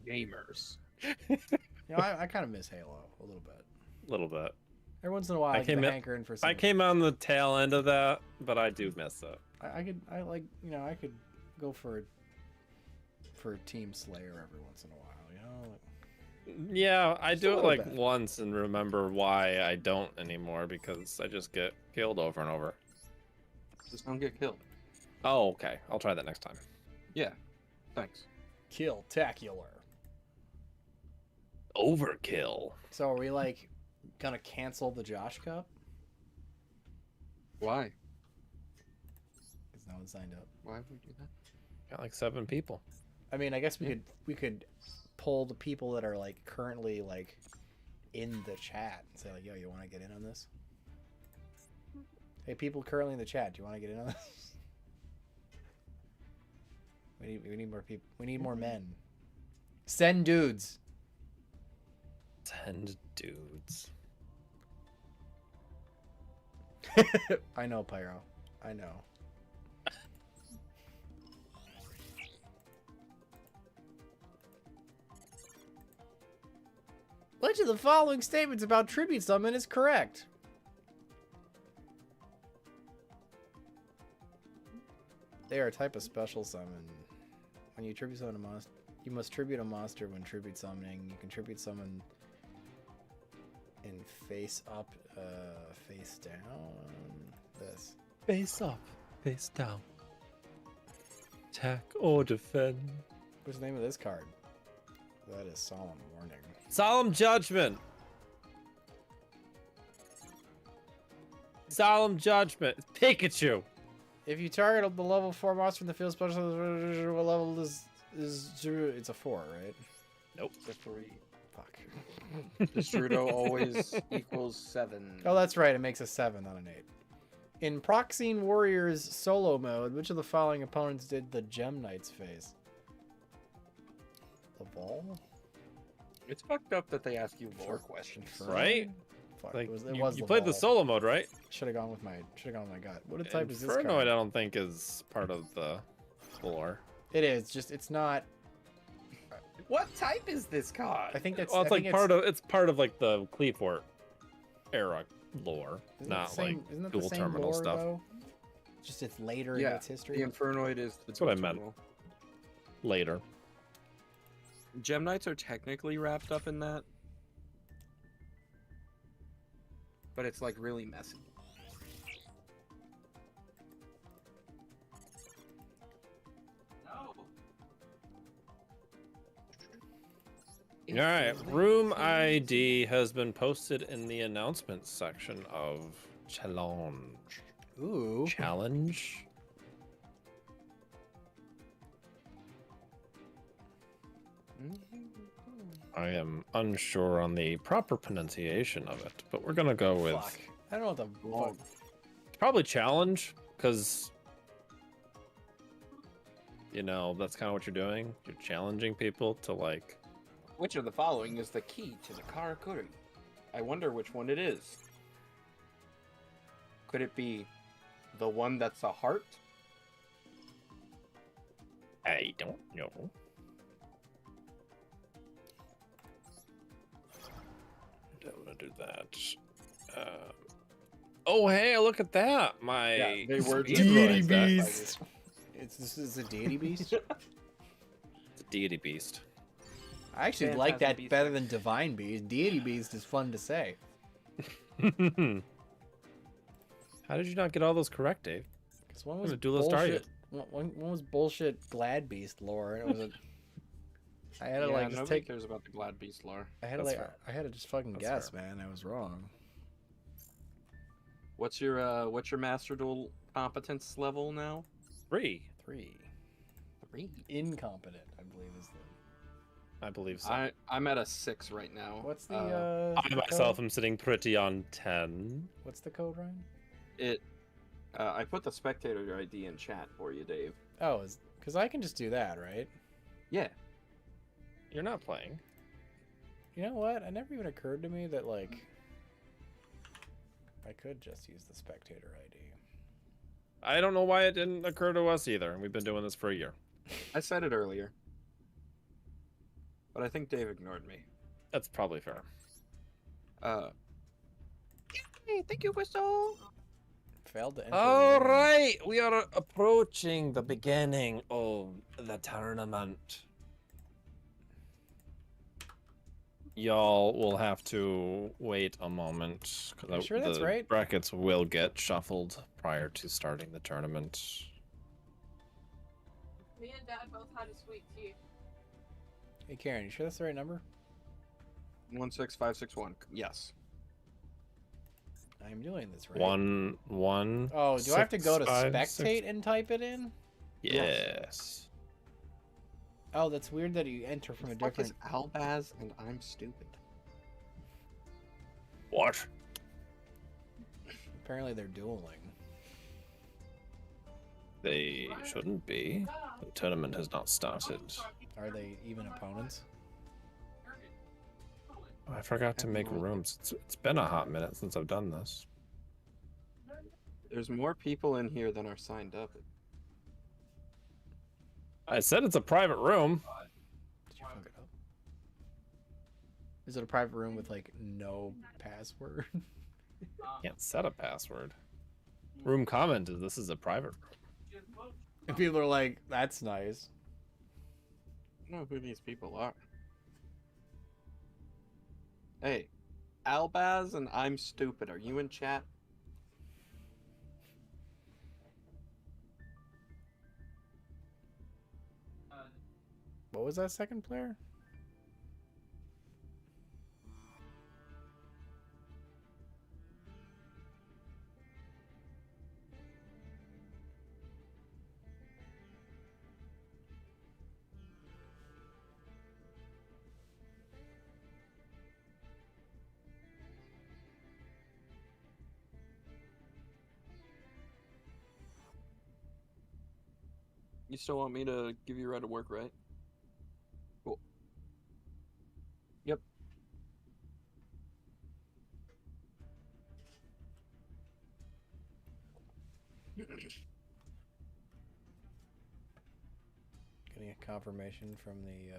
Gamers. You know, I kind of miss Halo a little bit. A little bit. Every once in a while, I get hankering for some. I came on the tail end of that, but I do miss it. I like, you know, I could go for Team Slayer every once in a while, you know. Like, yeah, I do it like once and remember why I don't anymore because I just get killed over and over. Just don't get killed. Oh, okay. I'll try that next time. Yeah. Thanks. Kill-tacular. Overkill. So are we like gonna cancel the Josh Cup? Why? Because no one signed up. Why would we do that? Got like 7 people. I mean, I guess we could pull the people that are like currently like in the chat and say like, yo, you want to get in on this? Hey, people currently in the chat, do you want to get in on this? We need more people. We need more men. Send dudes. Send dudes. I know, Pyro. I know. Which of the following statements about tribute summon is correct? They are a type of special summon. When you tribute summon a monster, you must tribute a monster when tribute summoning. You can tribute summon in face up, face down. This. Face up, face down. Attack or defend. What's the name of this card? That is Solemn Warning. Solemn Judgment. Solemn Judgment. Pikachu. If you target the level 4 monster in the field special, what level is it's a 4, right? Nope. It's a 3. Fuck. Destrudo always equals 7. Oh, that's right. It makes a 7, not an 8. In Proxine Warriors solo mode, which of the following opponents did the Gem Knights face? The Ball? It's fucked up that they ask you lore questions. Right? Fuck, Like, it was you the played Ball. the solo mode, right? Should have gone with my gut. What type is this Infernoid, card? I don't think is part of the lore. It is. Just it's not. What type is this card? I think that's. Well, it's I like think it's part of like the Cleefort era lore, isn't not it the same, like isn't it the dual same terminal lore, stuff. Though? Just it's later Yeah, in its history. the Infernoid is the That's what I dual meant. terminal. Later. Gem Knights are technically wrapped up in that, but it's like really messy. All right, room ID has been posted in the announcements section of Challenge. Ooh. Challenge. I am unsure on the proper pronunciation of it, but we're gonna go with. Fuck. I don't know what the fuck. Probably challenge, because you know that's kind of what you're doing. You're challenging people to like. Which of the following is the key to the Karakuri? I wonder which one it is. Could it be the one that's a heart? I don't know. I'm gonna do that. Oh, hey, look at that! My Yeah, they were Deity Speedroids, beast. This is a deity beast. It's a deity beast. I actually Phantasm like that beast. better than divine beast. Deity beast is fun to say. How did you not get all those correct, Dave? Because one I'm was a duelist, are you? bullshit. One was bullshit glad beast lore, and it was a. I had to Yeah, like just nobody take. cares about the Glad Beast lore. I had to That's like. fair. I had to just fucking That's guess, fair. man. I was wrong. What's your Master Duel competence level now? 3. 3. 3. Incompetent, I believe is the. I believe so. I'm at a 6 right now. What's the? I myself am sitting pretty on 10. What's the code, Ryan? I put the spectator ID in chat for you, Dave. Oh, because I can just do that, right? Yeah. You're not playing. You know what? It never even occurred to me that like. I could just use the spectator ID. I don't know why it didn't occur to us either. We've been doing this for a year. I said it earlier. but I think Dave ignored me. That's probably fair. Hey, thank you, Whistle. Failed to enter. All the room. right, we are approaching the beginning of the tournament. Y'all will have to wait a moment You because sure that's the right? brackets will get shuffled prior to starting the tournament. Me and Dad both had a sweet tea. Hey Karen, you sure that's the right number? 16561. Yes. I'm doing this right. 1 1. Oh, do I have to go to 6, 5, spectate 6? and type it in? Yes. Oh, that's weird that you enter from a Fuck is different. Albaz and I'm stupid. What? Apparently they're dueling. They shouldn't be. The tournament has not started. Are they even opponents? Oh, I forgot to make rooms. It's been a hot minute since I've done this. There's more people in here than are signed up. I said it's a private room. Did you fuck it up? Is it a private room with like no password? Can't set a password. Room comment is this is a private room. And people are like, that's nice. I don't know who these people are. Hey, Albaz and I'm stupid. Are you in chat? What was that second player? You still want me to give you a ride to work, right? Cool. Yep. Getting a confirmation from the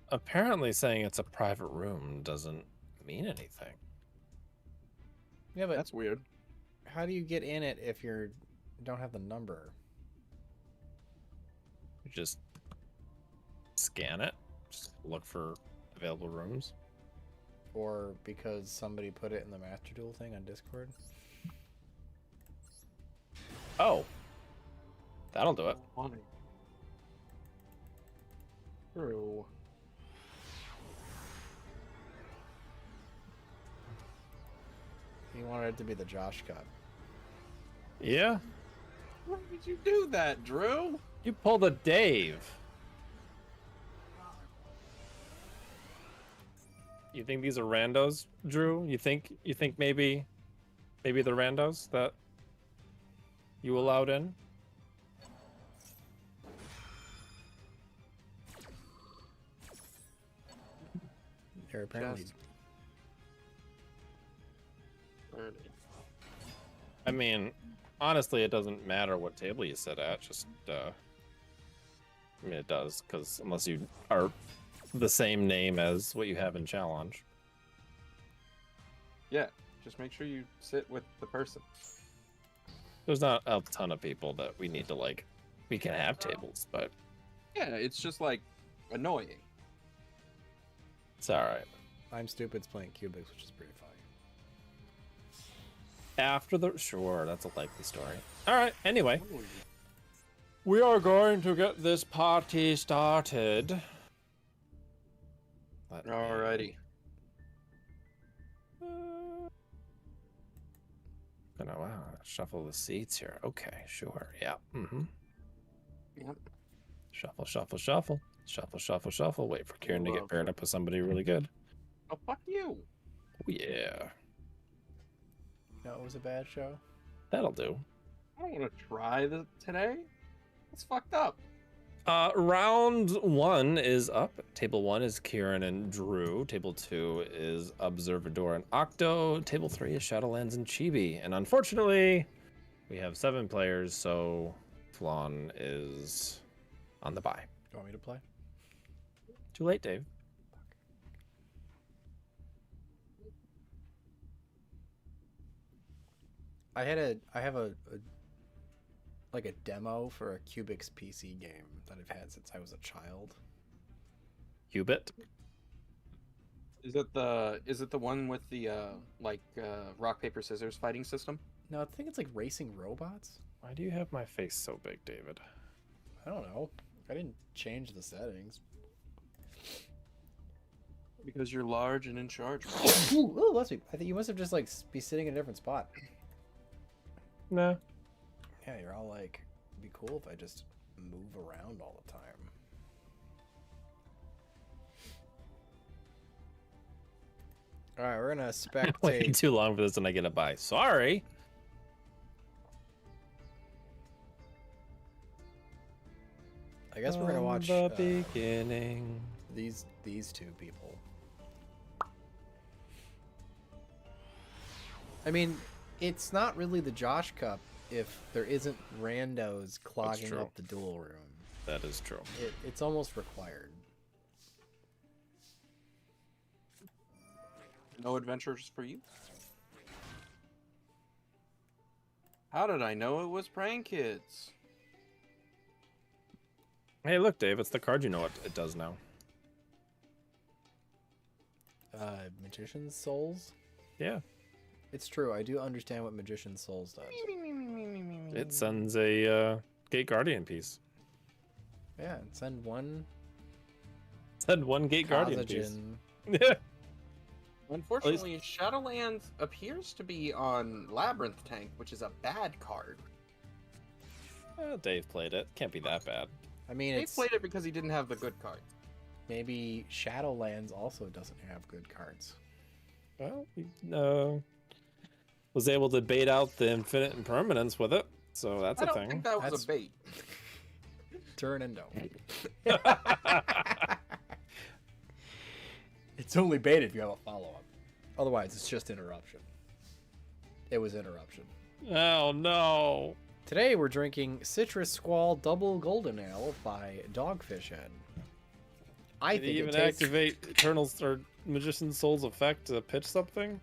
Apparently saying it's a private room doesn't mean anything. Yeah, but That's weird. how do you get in it if you don't have the number? You just scan it. Just look for available rooms. Or because somebody put it in the Master Duel thing on Discord? Oh. That'll do it. Funny. True. He wanted it to be the Josh Cup. Yeah. Why did you do that, Drew? You pulled a Dave. You think these are randos, Drew? You think maybe they're randos that you allowed in? They're apparently Just- I mean, honestly, it doesn't matter what table you sit at. Just, I mean, it does, because unless you are the same name as what you have in challenge. Yeah, just make sure you sit with the person. There's not a ton of people that we need to like. We can have tables, but Yeah, it's just like annoying. it's all right. I'm Stupid's playing Cubics, which is pretty funny. After the sure, that's a likely story. All right. Anyway, we are going to get this party started. Let me- Alrighty. Gonna shuffle the seats here. Okay, sure. Yeah. Mm-hmm. Yep. Shuffle, shuffle, shuffle, shuffle, shuffle, shuffle. Wait for Kieran to get Love paired up with somebody really good. Oh, fuck you. Oh yeah, No, it was a bad show. that'll do. I don't want to try this today. It's fucked up. Round 1 is up. Table 1 is Kieran and Drew. Table 2 is Observador and Octo. Table 3 is Shadowlands and Chibi. And unfortunately, we have 7 players, so Flan is on the bye. You want me to play? Too late, Dave. I have a like a demo for a Cubix PC game that I've had since I was a child. Qubit. Is it the one with the rock paper scissors fighting system? No, I think it's like racing robots. Why do you have my face so big, David? I don't know. I didn't change the settings. Because you're large and in charge. Ooh, let's be. I think you must have just like be sitting in a different spot. No. Yeah, you're all like, it'd be cool if I just move around all the time. All right, we're gonna Waiting spectate. too long for this, and I get a buy. Sorry. I guess we're gonna watch the beginning. these two people. I mean, it's not really the Josh Cup if there isn't randos clogging true. up the duel room. That is true. It's almost required. No adventures for you? How did I know it was Prank Kids? Hey, look, Dave. It's the card. You know what it does now. Magician's Souls? Yeah. It's true. I do understand what Magician's Souls does. It sends a Gate Guardian piece. Yeah, and send one Send one Gate Guardian piece. Kazajan. Yeah. Unfortunately, Shadowlands appears to be on Labyrinth Tank, which is a bad card. Well, Dave played it. Can't be that bad. I mean, He it's played it because he didn't have the good cards. maybe Shadowlands also doesn't have good cards. Well, he was able to bait out the infinite impermanence with it, so that's I a don't thing. think that was That's- a bait. Turn and don't. It's only bait if you have a follow-up. Otherwise, it's just interruption. It was interruption. Oh no! Today we're drinking Citrus Squall Double Golden Ale by Dogfish Head. I Did think he it even tastes... activate Eternal's or Magician's Soul's effect to pitch something?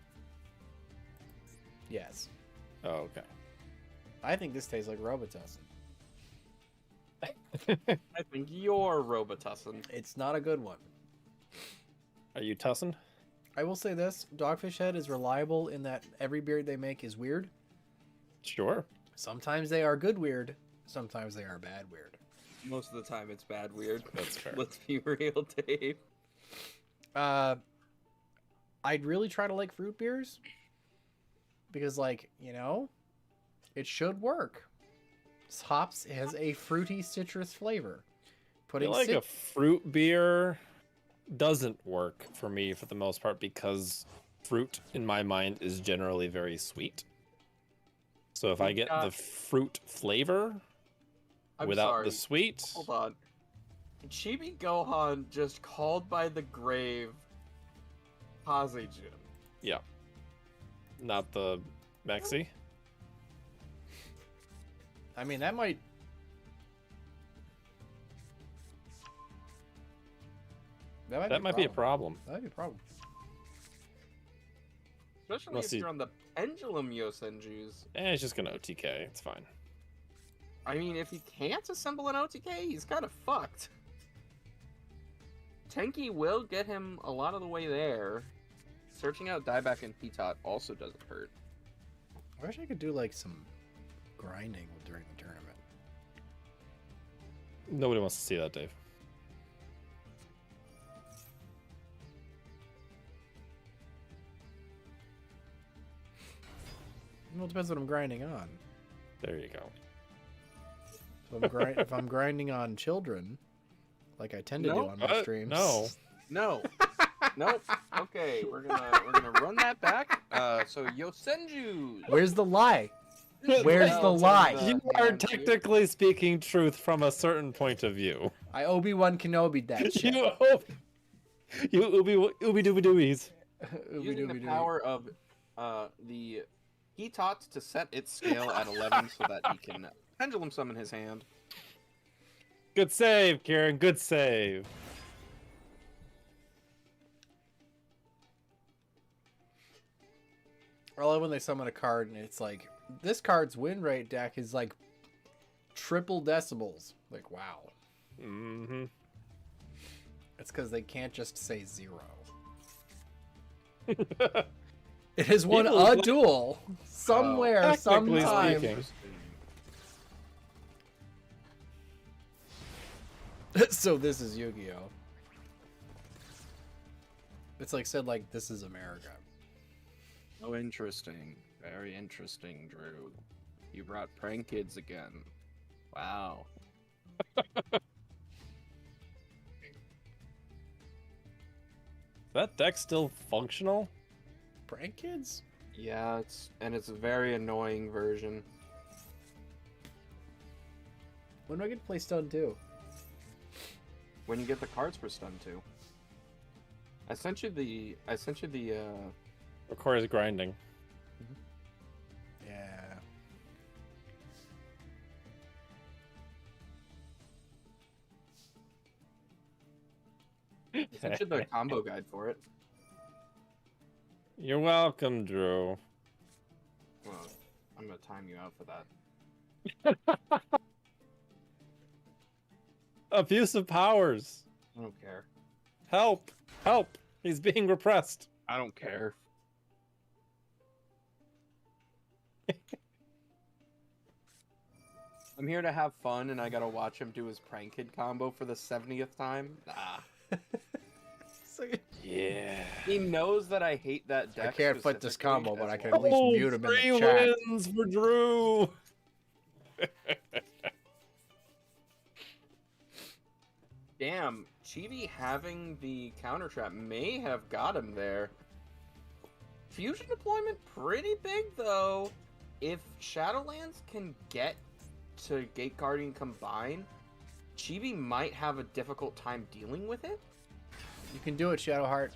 Yes. Oh, okay. I think this tastes like Robitussin. I think you're Robitussin. It's not a good one. Are you Tussin? I will say this, Dogfish Head is reliable in that every beard they make is weird. Sure. Sometimes they are good weird, sometimes they are bad weird. Most of the time it's bad weird. That's fair. Let's be real, Dave. I'd really try to like fruit beers. Because, like, you know, it should work. Hops has a fruity citrus flavor. I feel like a fruit beer doesn't work for me for the most part because fruit, in my mind, is generally very sweet. So if I get the fruit flavor I'm without sorry. the sweet, Hold on. Chibi Gohan just called by the grave Kazejin. yeah, not the Mexi. I mean, that might... That might be a problem. That might be a problem. Especially Unless if he- you're on the Pendulum Yosenjus. It's just gonna OTK. It's fine. I mean, if he can't assemble an OTK, he's kind of fucked. Tenki will get him a lot of the way there. Searching out Dieback and Pitot also doesn't hurt. I wish I could do, like, some grinding during the tournament. Nobody wants to see that, Dave. Well, it depends what I'm grinding on. There you go. So if I'm grinding on children, like I tend to do No. on my streams. No. No. Nope. Okay, we're gonna run that back. So Yosenjus. Where's the lie? Where's the lie? You are technically speaking truth from a certain point of view. I Obi-Wan Kenobi that shit. You ooby dooby doobies. Using the power of the Pitot to set its scale at 11 so that he can pendulum summon his hand. Good save, Kieran. Good save. I love when they summon a card and it's like, this card's win rate deck is like triple decibels. Like, wow. Mm-hmm. It's because they can't just say 0. It has won People a like- duel somewhere, Technically sometime. speaking. So this is Yu-Gi-Oh. It's like said like this is America. Oh, interesting. Very interesting, Drew. You brought prank kids again. Wow. That deck's still functional? Prank kids? Yeah, it's a very annoying version. When do I get to play Stun 2? When you get the cards for stun too. I sent you the Requires grinding. Yeah. the combo guide for it. You're welcome, Drew. Well, I'm gonna time you out for that. Abuse of powers. I don't care. Help! Help! He's being repressed. I don't care. I'm here to have fun, and I gotta watch him do his prank kid combo for the 70th time. Nah. Yeah. He knows that I hate that deck. I can't put this specifically combo, but as I can well. at least mute him in Three the chat. wins for Drew. Damn, Chibi having the counter trap may have got him there. Fusion deployment pretty big though. If Shadowlands can get to Gate Guardian combine, Chibi might have a difficult time dealing with it. You can do it, Shadowheart.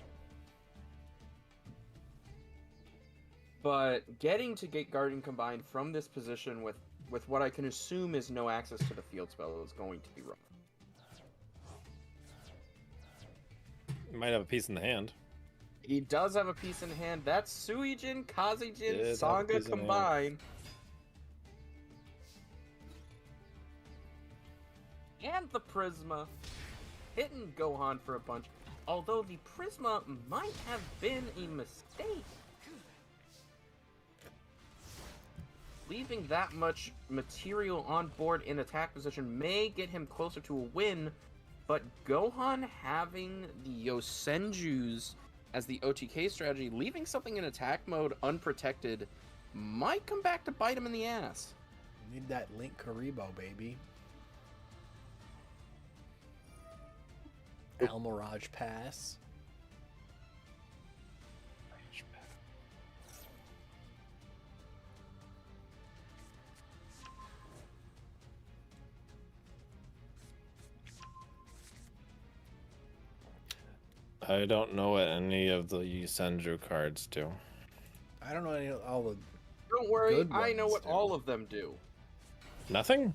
But getting to Gate Guardian combined from this position with what I can assume is no access to the field spell is going to be rough. You might have a piece in the hand. He does have a piece in hand. That's Suijin, Kazijin, He does have a piece Sanga in hand. combined. And the Prisma. Hitting Gohan for a bunch. Although the Prisma might have been a mistake. Leaving that much material on board in attack position may get him closer to a win, but Gohan having the Yosenjus as the OTK strategy, leaving something in attack mode unprotected, might come back to bite him in the ass. Need that Link Karibo, baby. Almirage Pass. I don't know what any of the Senju cards do. I don't know any all the. Don't worry, Good I know ones what do. all of them do. Nothing?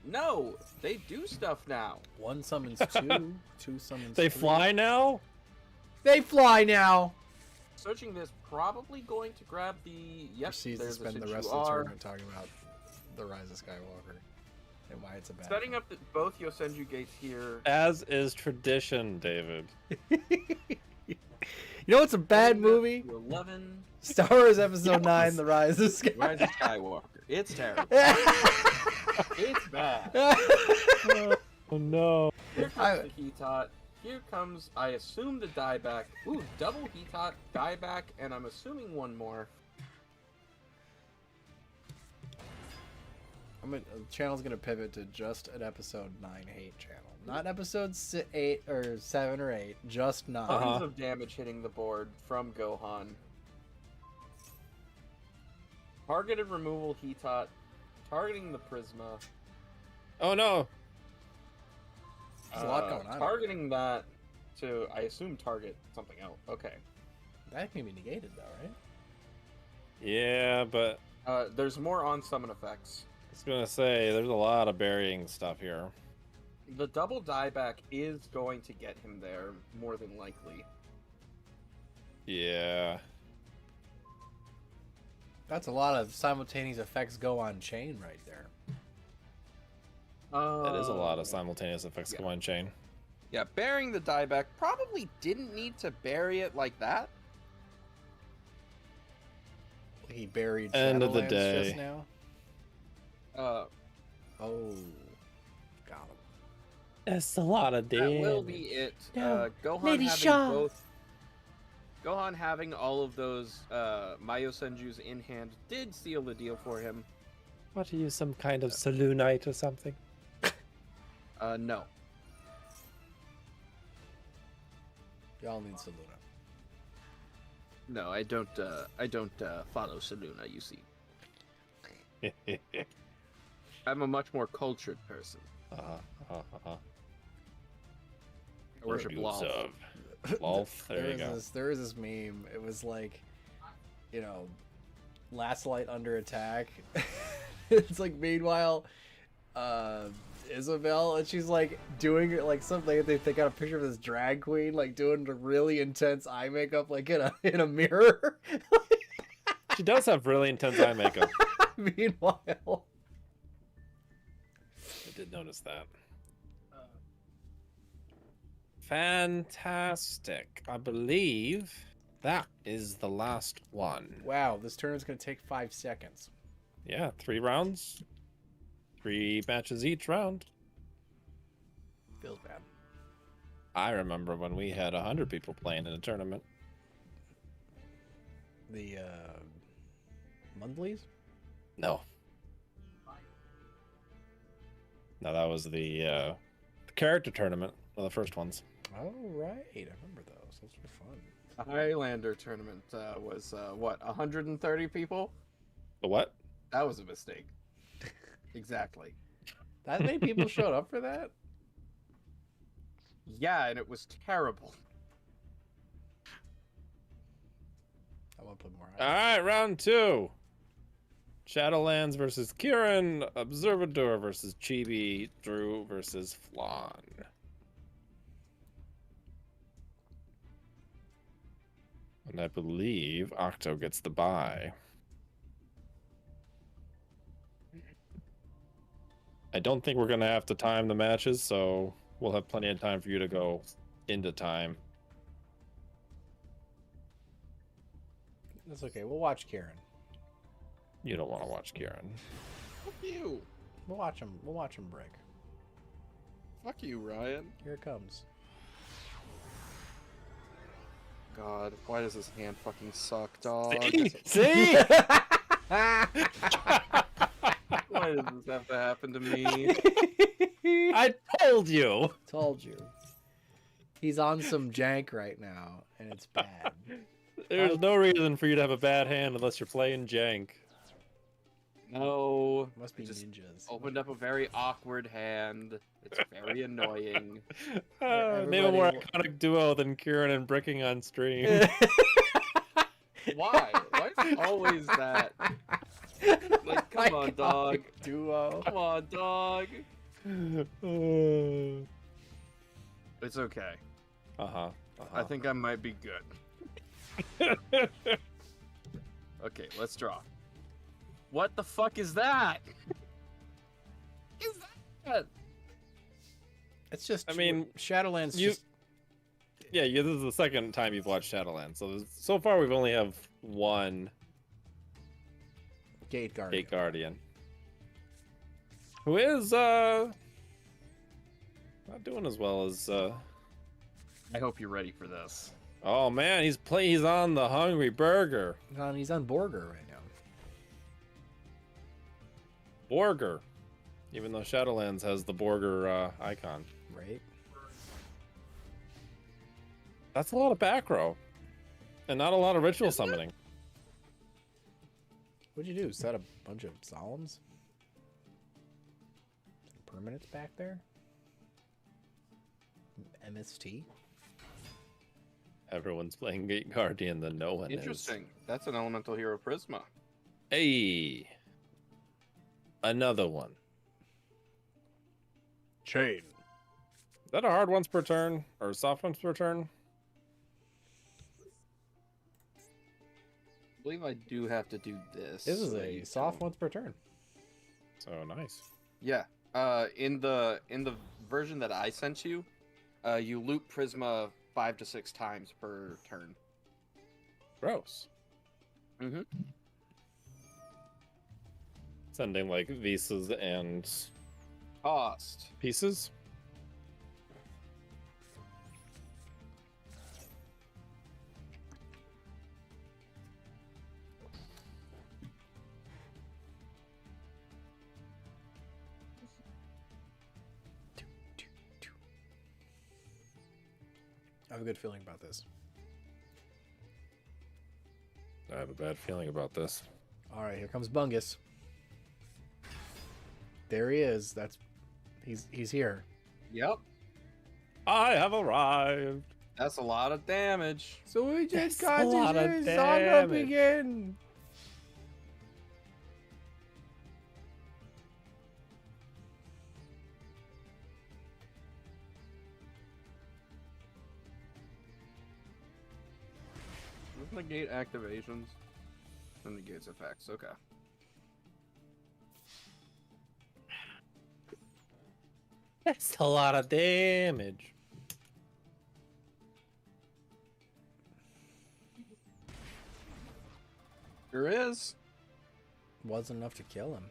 No, they do stuff now. One summons two, two summons. They three. fly now? They fly now. Searching this, probably going to grab the... Yep, Proceeds to there's spend the Senju rest of the R. tournament talking about the Rise of Skywalker and why it's a bad. Setting up both Yosenju gates here. As is tradition, David. You know what's a bad Setting up movie? to 11. Star Wars Episode 9: The Rise of Skywalker. Rise of Skywalker. It's terrible. It's bad. Oh no. Here comes the Heatot. Here comes, I assume, the dieback. Ooh, double Heatot, dieback, and I'm assuming one more. The channel's gonna pivot to just an Episode 9 hate channel, not Episode 8 or 7 or 8, just 9. Tons of damage hitting the board from Gohan. Targeted removal Heatot, targeting the Prisma. Oh no. There's a lot going on. Targeting that to, I assume, target something else. Okay. That can be negated though, right? Yeah, but There's more on summon effects. I was gonna say there's a lot of burying stuff here. The double dieback is going to get him there, more than likely. Yeah. That's a lot of simultaneous effects go on chain right there. That is a lot of simultaneous effects go on chain. Yeah, burying the die back probably didn't need to bury it like that. He buried End of the Shadowlands day. just now. Uh, Oh, got him. That's a lot of damage. that will be it. No, Gohan Lady having Shaw. both. Gohan having all of those Mayo Senjus in hand did seal the deal for him. What are you, some kind of Saloonite or something? No. Y'all need Saluna. No, I don't. I don't follow Saluna. You see, I'm a much more cultured person. I worship Lolth. Lolth, there you go. There was this meme. It was like, you know, last light under attack. It's like, meanwhile, Isabel, and she's like doing it like something. They got a picture of this drag queen like doing the really intense eye makeup like in a mirror. She does have really intense eye makeup. Meanwhile, I did notice that. Fantastic. I believe that is the last one. wow, this turn is gonna take 5 seconds. Yeah, 3 rounds. 3 matches each round. Feels bad. I remember when we had 100 people playing in a tournament. The monthlies. No. No, that was the character tournament, one of the first ones. Oh right, I remember those. Those were fun. The Highlander tournament was what, 130 people? The what? That was a mistake. Exactly. That many people showed up for that? Yeah, and it was terrible. I want to put more. All right, round 2. Shadowlands versus Kieran, Observador versus Chibi, Drew versus Flan. And I believe Octo gets the bye. I don't think we're going to have to time the matches, so we'll have plenty of time for you to go into time. That's okay. We'll watch Kieran. You don't want to watch Kieran. Fuck you. We'll watch him. We'll watch him break. Fuck you, Ryan. Here it comes. God, why does this hand fucking suck, dog? See? Why does this have to happen to me? I told you. Told you. He's on some jank right now, and it's bad. There's no reason for you to have a bad hand unless you're playing jank. No. Must be Just ninjas. Opened up a very awkward hand. It's very annoying. Name a more Everybody- iconic duo than Kieran and Bricking on stream. Why? Why is it always that? Like, come on, dog. Iconic Duo. Come on, dog. It's okay. Uh-huh. I think I might be good. Okay, let's draw. What the fuck is that? Is that? It's just. I mean, Shadowlands. you- Just Yeah, this is the second time you've watched Shadowlands. So far we've only have one Gate Guardian. Gate Guardian. Who is not doing as well as I hope you're ready for this. oh man, he's on the Hungry Burger. He's on Borger right now. Borger. Even though Shadowlands has the Borger icon. Right. That's a lot of back row. And not a lot of ritual summoning. What'd you do? Set a bunch of solemns? Some permanents back there? MST? Everyone's playing Gate Guardian, then no one Interesting. That's an elemental hero Prisma. is. Hey. Another one. Chain. Is that a hard once per turn? Or soft once per turn? believe I do have to do this. This is so a you soft don't- once per turn. So nice. Yeah. In the version that I sent you, you loop Prisma 5 to 6 times per turn. Gross. Mm-hmm. Sending like visas and Cost. pieces. I have a good feeling about this. I have a bad feeling about this. All right, here comes Bungus. There he is. He's here. Yep. I have arrived. That's a lot of damage. So we just That's a lot of his saga damage. begin. Negate activations. And negates effects. Okay. That's a lot of damage. There is. Wasn't enough to kill him.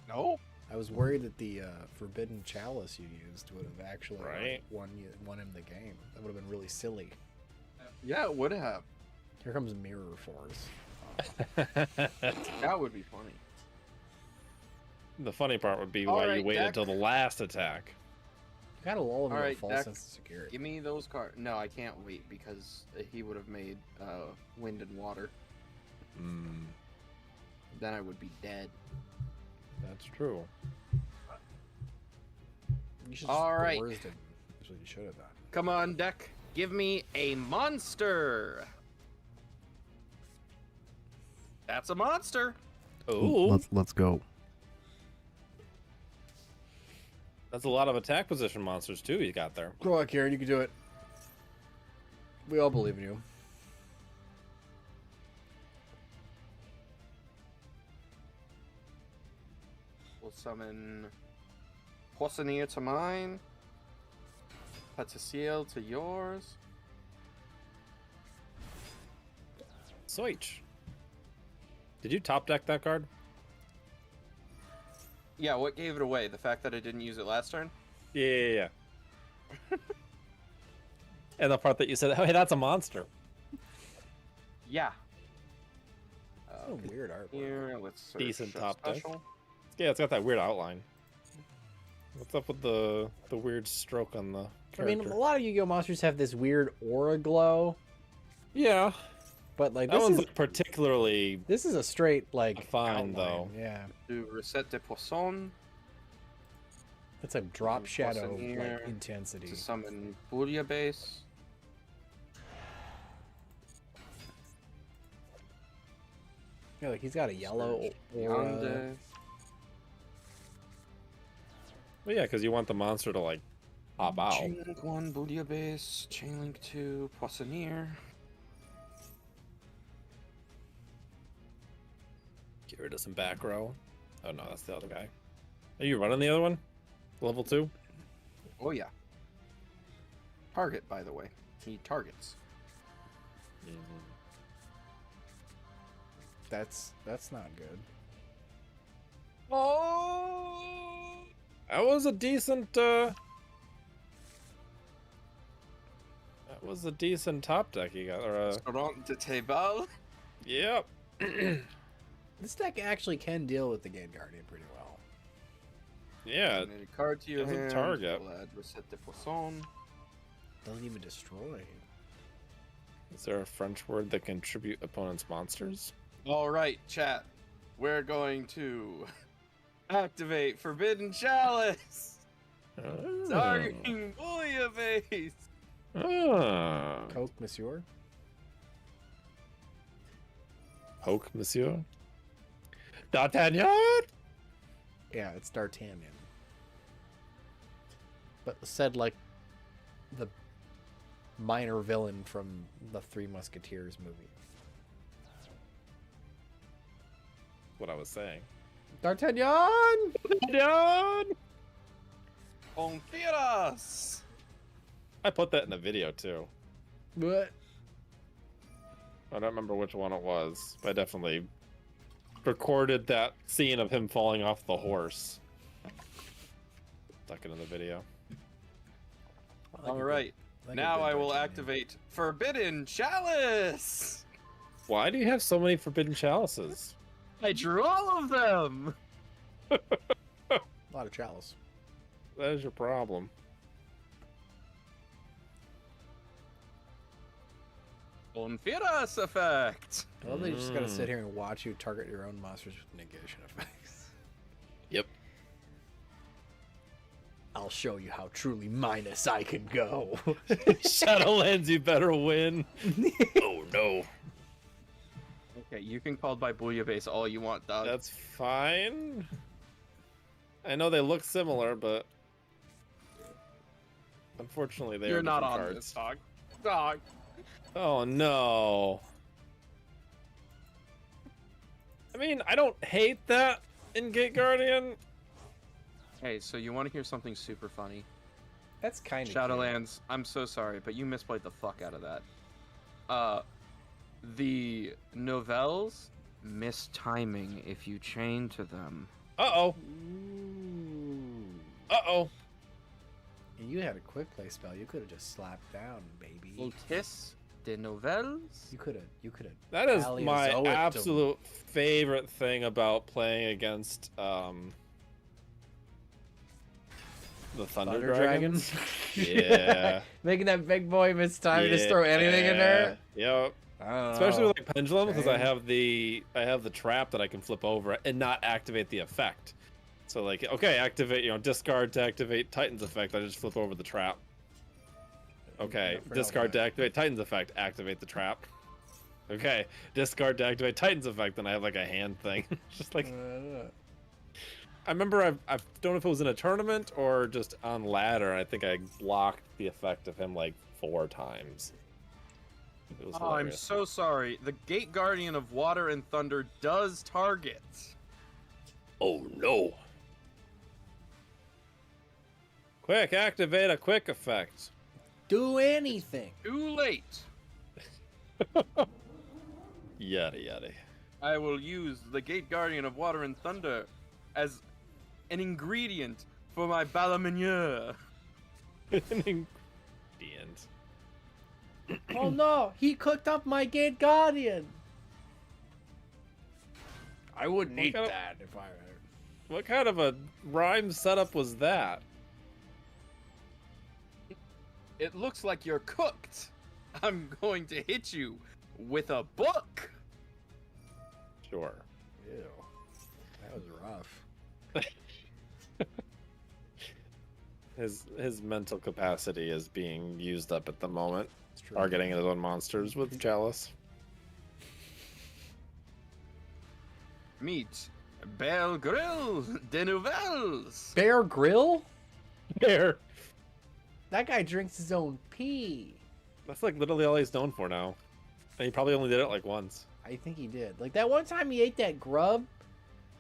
No. I was worried that the forbidden chalice you used would have actually Right. won him the game. That would have been really silly. Yeah, it would have. Here comes Mirror Force. That would be funny. The funny part would be All why right, you waited Dak. until the last attack. You gotta lull him All with a right, false Dak, sense of security. Give me those cards. No, I can't wait because he would have made wind and water. Mm, Then I would be dead. that's true. You should All just right. coerced him. That's what you should have done. Come on, deck. Give me a monster. That's a monster. Oh, Let's go. that's a lot of attack position monsters too you got there. Go on, Karen. You can do it. We all believe in you. We'll summon Poissonier to mine. Patissiel to yours. Switch. Did you top deck that card? Yeah, what gave it away? The fact that I didn't use it last turn? Yeah. And the part that you said, "Oh, hey, that's a monster." Yeah. Oh, weird artwork. Here, let's search Decent a top deck. special. Yeah, it's got that weird outline. What's up with the weird stroke on the I character? mean, a lot of Yu-Gi-Oh monsters have this weird aura glow, yeah, but like that this one's is like particularly a straight like fine outline. though. Yeah, Do Recette de Poisson it's a drop shadow Poissonier like intensity. to summon Bouillabaisse. Yeah, like he's got a yellow Search aura. Yonde. Well, yeah, because you want the monster to like pop out. Chainlink 1, Bouillabaisse. Chainlink 2, Poissonier. Get rid of some back row. Oh no, that's the other guy. Are you running the other one? Level 2? Oh, yeah. Target, by the way. He targets. That's not good. Oh, that was a decent. That was a decent top deck you got. Or Restaurant de Table. yep. This deck actually can deal with the Gate Guardian pretty well. Yeah. Add a card to your doesn't hand. target. We'll add Recette de Poisson. Doesn't even destroy. Is there a French word that can tribute opponent's monsters? All right, chat. We're going to activate Forbidden Chalice. Targeting Bouillabaisse. Ah. Coke, Monsieur. Poke, monsieur. D'Artagnan. Yeah, it's D'Artagnan. But said like the minor villain from the Three Musketeers movie. what I was saying. D'Artagnan! Done! Confieras! I put that in the video too. What? I don't remember which one it was, but I definitely recorded that scene of him falling off the horse. Stuck it in the video. All right. Now I will activate Forbidden Chalice! Why do you have so many forbidden chalices? I drew all of them! A lot of chalice. That is your problem. Confieras effect! Well, they just gotta sit here and watch you target your own monsters with negation effects. Yep. I'll show you how truly minus I can go. Shadowlands, you better win. Oh no. Okay, you can call by Bouillabaisse all you want, dog. That's fine. I know they look similar, but unfortunately they You're are not different on cards. this, dog. Dog. Oh no. I mean, I don't hate that in Gate Guardian. Hey, so you want to hear something super funny? That's kind of Shadowlands, I'm so sorry, but you misplayed the fuck out of that. The novels miss timing if you chain to them. Uh-oh. Uh-oh. And you had a quick play spell. You could have just slapped down, baby. Otis de novels? You could have. That is Paleozoic my to- absolute favorite thing about playing against the Thunder Dragons. Yeah. Making that big boy miss time and just throw anything in there. Yep. I don't know. Especially with like Pendulum, because I Dang. have the trap that I can flip over and not activate the effect. So like, okay, activate, discard to activate Titan's effect. I just flip over the trap. Okay, I forgot discard to that. activate Titan's effect. Activate the trap. Okay, discard to activate Titan's effect. Then I have like a hand thing. Just like, I remember I don't know if it was in a tournament or just on ladder. I think I blocked the effect of him like 4 times. It was Oh, I'm hilarious. so sorry. The Gate Guardian of Water and Thunder does target. Oh no. Quick, activate a quick effect. Do anything. Too late. Yada yada. I will use the Gate Guardian of Water and Thunder as an ingredient for my Balaminier. An ingredient. Oh no, he cooked up my Gate Guardian. I wouldn't What eat kind of- that if I were. What kind of a rhyme setup was that? It looks like you're cooked. I'm going to hit you with a book. Sure. Ew. That was rough. His mental capacity is being used up at the moment. It's true. Targeting his own monsters with Chalice. Meet Bear Grill de Nouvelles. Bear Grill? There. That guy drinks his own pee. That's like literally all he's known for now. And he probably only did it like once. I think he did. Like that one time he ate that grub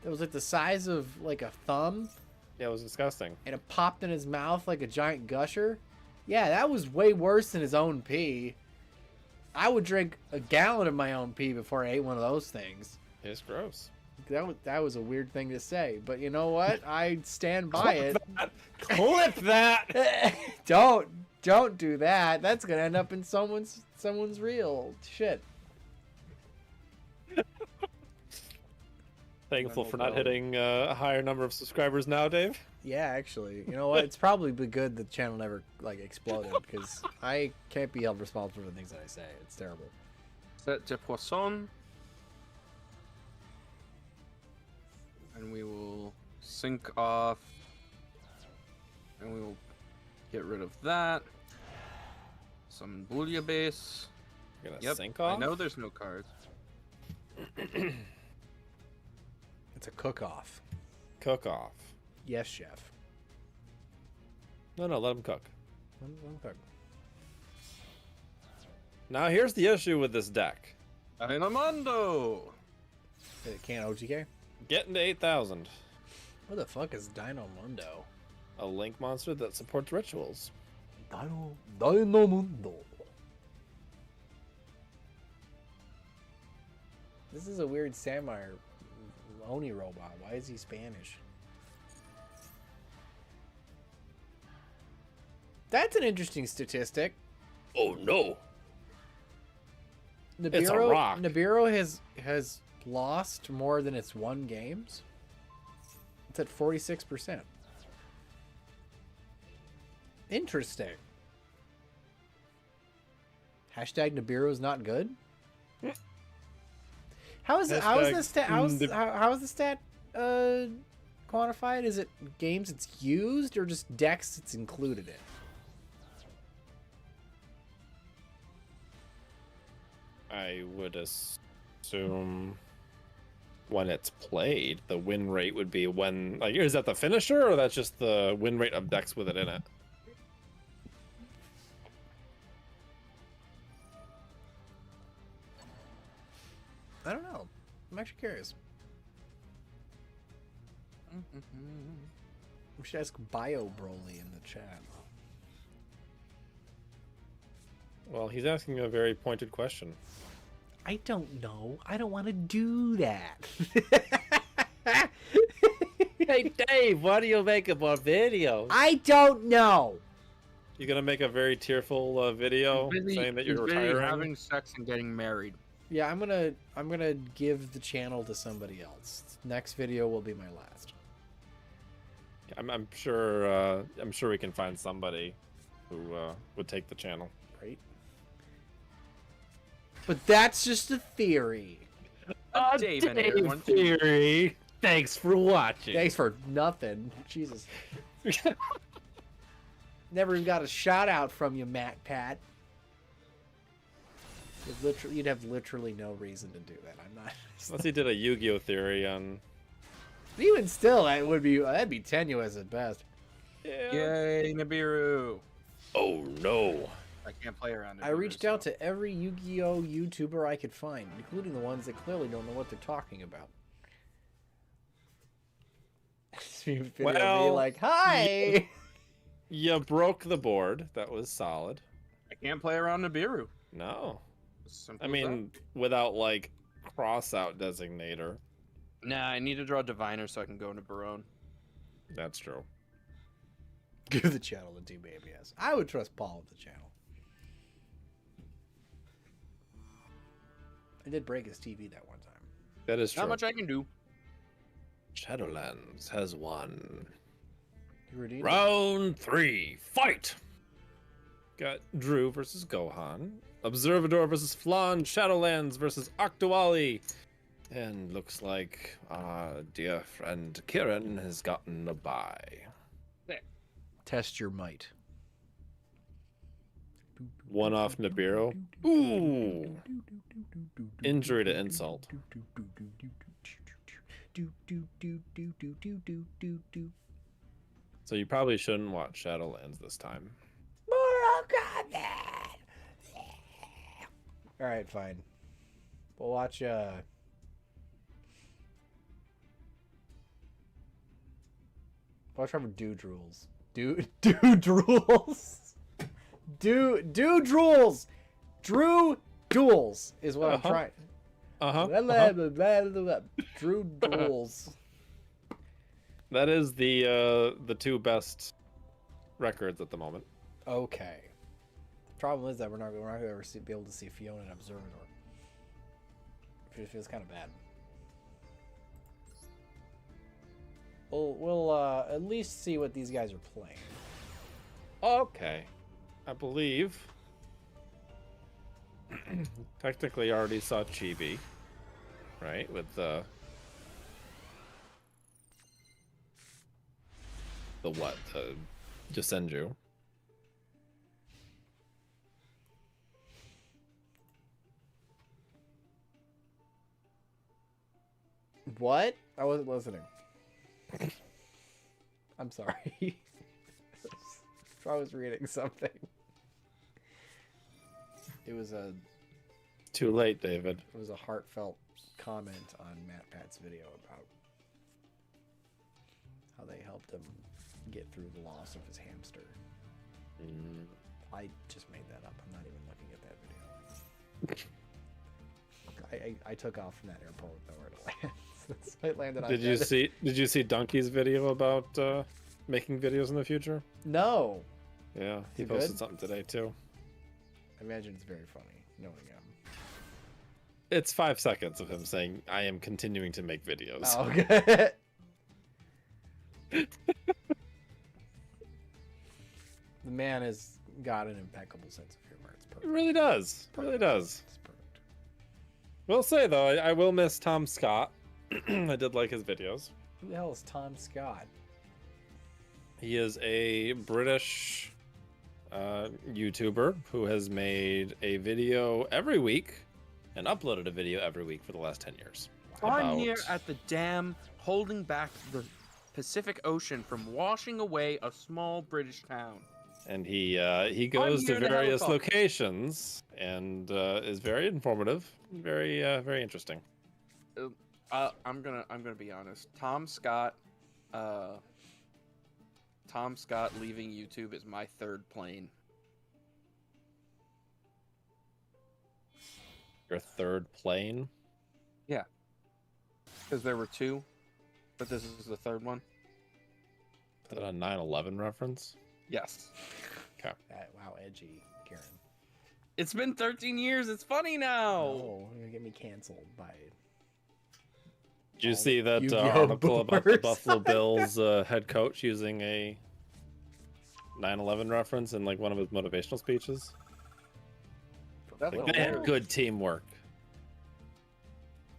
that was like the size of like a thumb Yeah, it was disgusting. and it popped in his mouth like a giant gusher. Yeah, that was way worse than his own pee. I would drink a gallon of my own pee before I ate one of those things. It's gross. That was a weird thing to say, but you know what? I stand by it. Clip that! Don't do that. That's gonna end up in someone's reel shit. Thankful for not hitting a higher number of subscribers now, Dave. Yeah, actually, you know what? It's probably good the channel never like exploded because I can't be held responsible for the things that I say. It's terrible. Set de Poisson. And we will sync off. And we will get rid of that. Summon Bouillabaisse. You're gonna Yep, sync off? I know there's no cards. It's a cook-off. Cook off. Yes, chef. No, let him cook. Let him cook. Now here's the issue with this deck. Dynamando! Can't OGK? Getting to 8,000. What the fuck is Dino Mundo? A link monster that supports rituals. Dino Mundo. This is a weird Samire Oni robot. Why is he Spanish? That's an interesting statistic. Oh no! Nibiru, It's a rock. Nibiru has lost more than it's won games. It's at 46%. Interesting. Hashtag Nibiru is not good. How is it? How is the stat? How is the stat quantified? Is it games it's used or just decks it's included in? I would assume when it's played, the win rate would be when, like, is that the finisher or that's just the win rate of decks with it in it? I don't know. I'm actually curious. We should ask Bio Broly in the chat. Well, he's asking a very pointed question. I don't know. I don't want to do that. Hey, Dave, why do you make more videos? I don't know. You're gonna make a very tearful video saying that you're retiring? having sex and getting married. Yeah, I'm gonna give the channel to somebody else. Next video will be my last. I'm sure we can find somebody who would take the channel. Right? But that's just a theory. Dave and everyone. Theory. Thanks for watching. Thanks for nothing. Jesus. Never even got a shout out from you, Matt Pat. You'd have literally no reason to do that. I'm not. Unless he did a Yu-Gi-Oh theory on. Even still, that'd be tenuous at best. Yeah. Yay, Nibiru. Oh no. I can't play around Nibiru. I reached out to every Yu-Gi-Oh YouTuber I could find, including the ones that clearly don't know what they're talking about. Video Well, be like, hi. You broke the board. That was solid. I can't play around Nibiru. No. Simple I as mean, without like cross-out designator. that. Nah, I need to draw Diviner so I can go into Barone. That's true. Give the channel the Team ABS. I would trust Paul with the channel. I did break his TV that one time. That is true. Not much I can do. Shadowlands has won. You redeemed it? Round 3, fight! Got Drew versus Gohan, Observador versus Flan, Shadowlands versus Octoali, and looks like our dear friend Kieran has gotten a bye. Test your might. One off Nibiru. Ooh! Injury to insult. So you probably shouldn't watch Shadowlands this time. Alright, fine. We'll watch, watch for Do Drools. Do Drools? Do Drools! Drew Duels is what I'm trying. Drew Duels. That is the two best records at the moment. Okay. Problem is that we're not gonna ever be able to see Fiona and Observador. It feels kind of bad. We'll at least see what these guys are playing. Okay. I believe. Technically, I already saw Chibi. Right? With the what? The Jisenju. What? I wasn't listening. I'm sorry. I was reading something. It was Too late, David. a heartfelt comment on Matt Pat's video about they helped him get through the loss of his hamster. I just made that up. I'm not even looking at that video. I took off from that airport with nowhere to land. So I landed on Did you see Donkey's video about making videos in the future? No. Yeah, he Is it posted good? something today too. I imagine it's very funny, knowing him. It's 5 seconds of him saying, "I am continuing to make videos." Oh, okay. The man has got an impeccable sense of humor. It's It perfect. really does. It really does. It's perfect. Will say though, I will miss Tom Scott. I did like his videos. Who the hell is Tom Scott? He is a British YouTuber who has made a video every week and uploaded a video every week for the last 10 years. I'm here at the dam holding back the Pacific Ocean from washing away a small British town. And he goes to here to various help. locations and is very informative, very interesting. I'm gonna be honest. Tom Scott leaving YouTube is my third plane. Your third plane. Because there were two, but this is the third one. Is that a 9/11 reference? Yes. Wow, edgy, Karen. It's been 13 years. It's funny now. Oh, you're gonna get me canceled by. Did you all see that Yu-Gi-Oh article about the boomers. Buffalo Bills head coach using a 9/11 reference in like one of his motivational speeches? That's Like, a they had horror. good teamwork.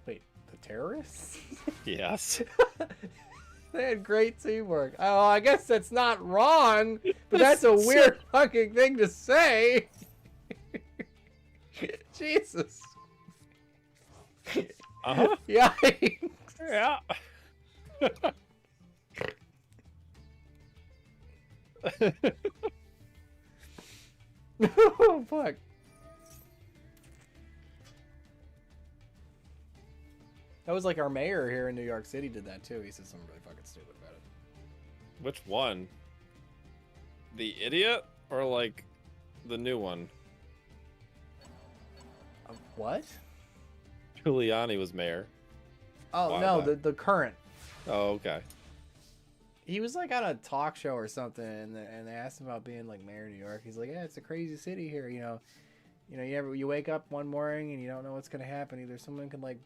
Wait, the terrorists? Yes. They had great teamwork. Oh, I guess that's not wrong, but that's a weird fucking thing to say. Jesus. Uh-huh. Yikes. Yeah. Oh, fuck. That was like our mayor here in New York City did that too. He said something really fucking stupid about it. Which one? The idiot or like the new one? What? Giuliani was mayor. Oh, Why no, that? the current. Oh, okay. He was like on a talk show or something, and they asked him about being like mayor of New York. He's like, yeah, it's a crazy city here. You wake up one morning and you don't know what's gonna happen. Either someone can like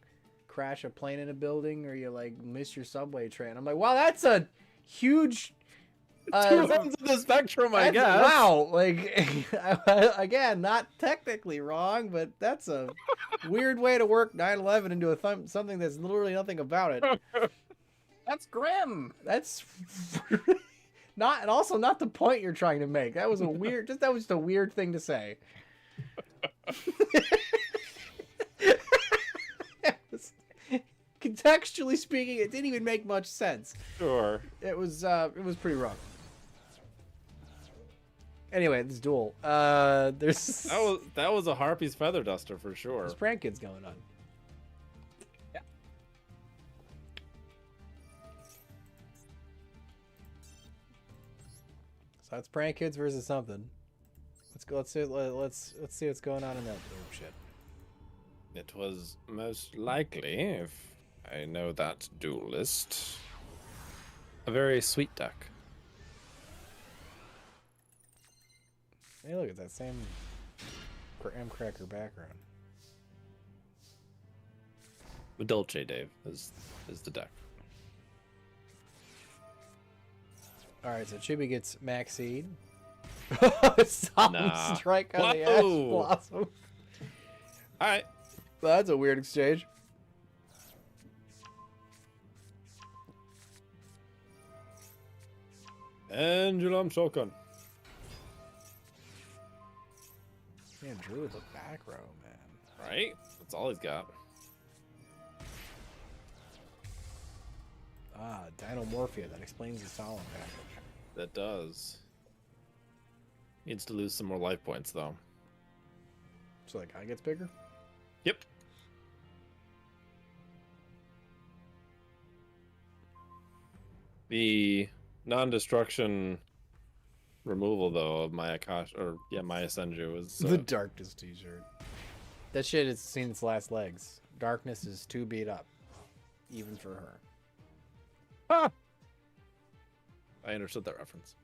crash a plane in a building, or you like miss your subway train. I'm like, wow, that's a huge. Two ends of the spectrum, I guess. Wow, like again, not technically wrong, but that's a weird way to work 9/11 into something that's literally nothing about it. That's grim. That's not, and also not the point you're trying to make. That was a weird, that was just a weird thing to say. Contextually speaking, it didn't even make much sense. Sure. It was pretty rough. Anyway, this duel. There's That was a Harpy's feather duster for sure. there's prank kids going on. Yeah. So that's prank kids versus something. Let's go. Let's see what's going on in that shit. It was most likely, if I know that duelist, a very sweet deck. Hey, look at that same M cracker background. The Dolce Dave is the deck. All right, so Chibi gets Max Seed. Solemn Nah. Strike on the Ash Whoa. Blossom. All right. That's a weird exchange. Angelam Shotgun. Man, Drew with the back row, man. Right? That's all he's got. Ah, Dinomorphia. That explains the Solemn package. That does. Needs to lose some more life points, though. So that guy gets bigger? Yep. The non-destruction removal though of my Akash or Maya Senju is The Darkness t-shirt. That shit has seen its last legs. Darkness is too beat up, even for her. Ah! I understood that reference.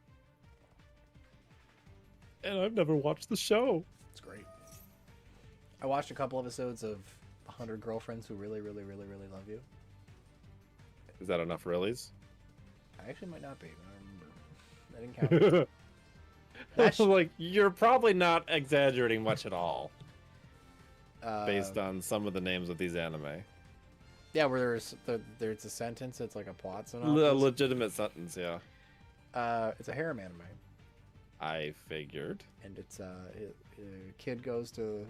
And I've never watched the show. It's great. I watched a couple episodes of 100 Girlfriends Who Really, Really, Really, Really Love You. Is that enough reallys? I actually might not be. I don't remember. I didn't count. That's like, you're probably not exaggerating much at all. Uh, Based on some of the names of these anime. Yeah, where there's a sentence, it's like a plot A synopsis. legitimate sentence, yeah. It's a harem anime. I figured. And it's a kid goes to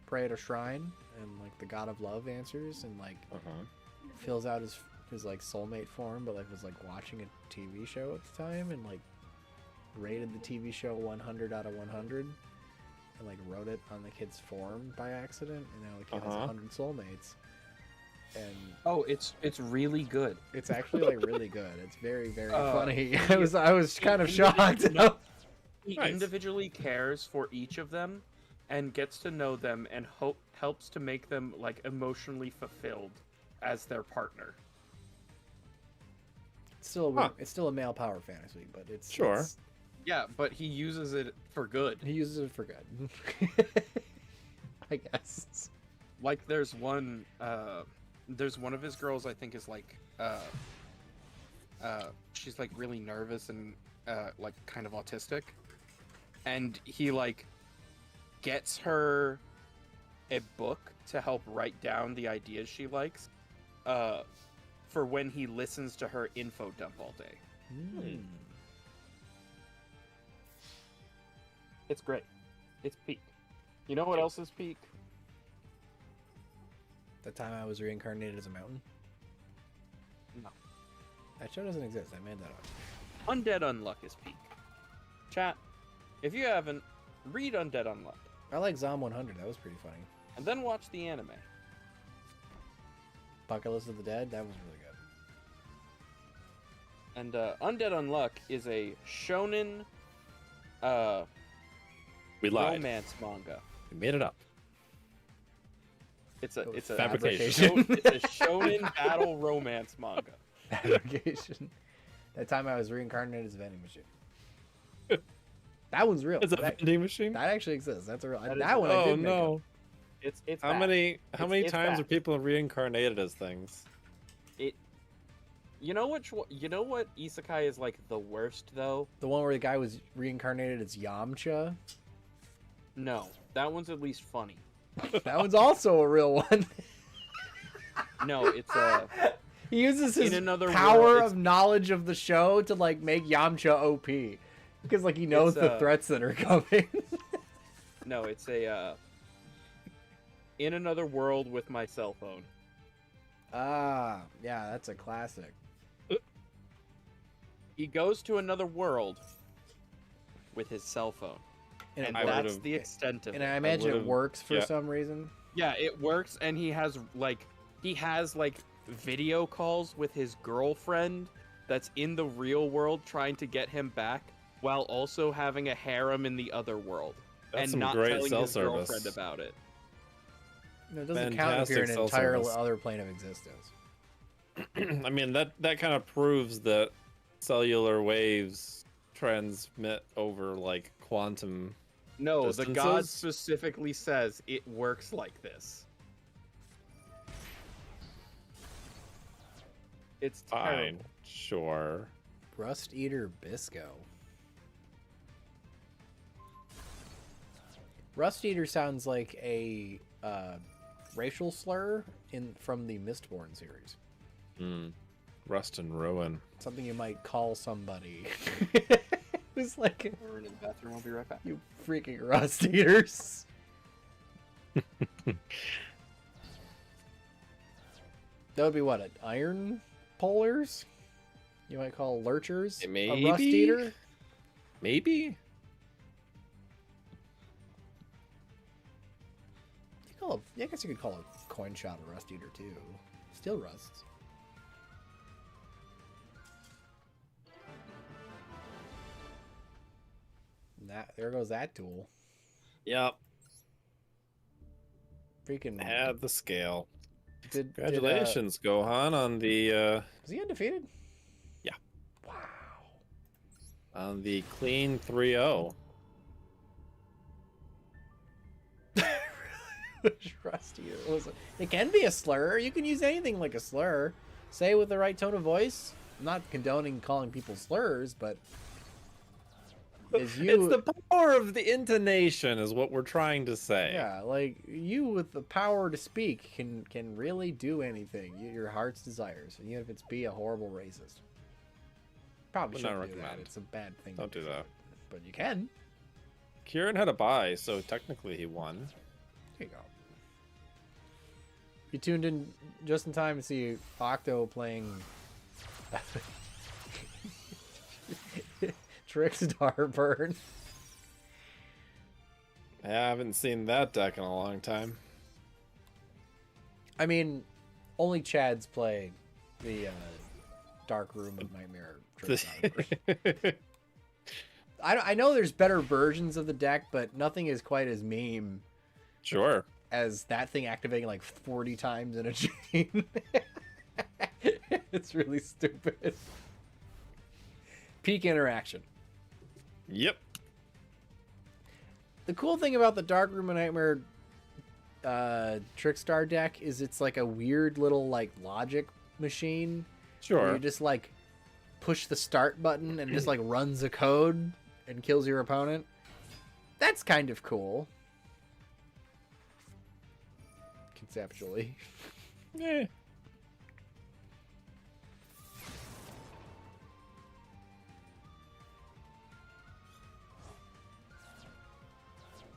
pray at a shrine, and like the god of love answers, and like fills out his like soulmate form, but like was like watching a TV show at the time, and like rated the TV show 100 out of 100, and like wrote it on the kid's form by accident, and now the kid has 100 soulmates. And oh, it's really good. it's actually like really good. It's very, very funny. I was kind of shocked. He Nice. individually cares for each of them and gets to know them and helps to make them like emotionally fulfilled as their partner. It's still a male power fantasy, but it's Sure. it's- Yeah, but he uses it for good. he uses it for good. I guess. Like there's one of his girls I think is like she's like really nervous and like kind of autistic, and he like gets her a book to help write down the ideas she likes for when he listens to her info dump all day. It's great. It's peak. You know what else is peak? The time I was reincarnated as a mountain. No. That show doesn't exist. I made that up. Undead Unluck is peak. Chat, if you haven't, read Undead Unluck. I like Zom 100. That was pretty funny. And then watch the anime. Bucket List of the Dead. That was really good. And Undead Unluck is a shonen We lied. romance manga. We made it up. It's a Fabrication. it's a shonen battle romance manga. Fabrication. That time I was reincarnated as a vending machine. That one's real. It's a that, vending machine? that actually exists. That's a real. That That, is- one I Oh did make up. no. It's How bad. many It's times bad. are people reincarnated as things? You know what isekai is like the worst though? The one where the guy was reincarnated as Yamcha. No, that one's at least funny. That one's also a real one. No, it's He uses his In another power world, it's- of knowledge of the show to like make Yamcha OP, because like he knows It's, the threats that are coming. no, it's a in another world with my cell phone. Ah, yeah, that's a classic. He goes to another world with his cell phone, and I that's would've- the extent of And it. I imagine it would've- works for yeah. some reason. Yeah, it works, and he has video calls with his girlfriend that's in the real world trying to get him back, while also having a harem in the other world, That's and some not great telling cell his service. girlfriend about it. No, it doesn't count if you're in Fantastic an cell entire service. other plane of existence. I mean, that kind of proves that cellular waves transmit over like quantum. No, the god Distances? specifically says it works like this. It's Fine, terrible. sure. Rust Eater Bisco. Rust Eater sounds like a racial slur from the Mistborn series. Rust and ruin. Something you might call somebody. It's like, We're in the bathroom. I'll be right back. you freaking Rust Eaters. That would be what, an iron polars? You might call lurchers a Rust Maybe? Eater? Maybe? I guess you could call a coin shot a Rust Eater too. Still rusts. There goes that duel. Yep. Freaking Had the scale. did Congratulations, Gohan, on the was he undefeated? Yeah. Wow. on the clean 3-0. Rusty. It can be a slur. You can use anything like a slur. Say it with the right tone of voice. I'm not condoning calling people slurs, but It's the power of the intonation is what we're trying to say. yeah, like you with the power to speak can really do anything. Your heart's desires, even if it's be a horrible racist. Probably Would not shouldn't do that. recommend. It's a bad thing. Don't to do that. But you can. Kieran had a bye, so technically he won. There you go. You tuned in just in time to see Octo playing Trickstar burn. I haven't seen that deck in a long time. I mean, only Chads play the Dark Room of Nightmare Trickstar. I know there's better versions of the deck, but nothing is quite as meme Sure. as that thing activating like 40 times in a chain. It's really stupid. Peak interaction. Yep. The cool thing about the Dark Room of Nightmare Trickstar deck is it's like a weird little like logic machine. Where Sure. you just like push the start button and it just like runs a code and kills your opponent. That's kind of cool. Conceptually. Eh.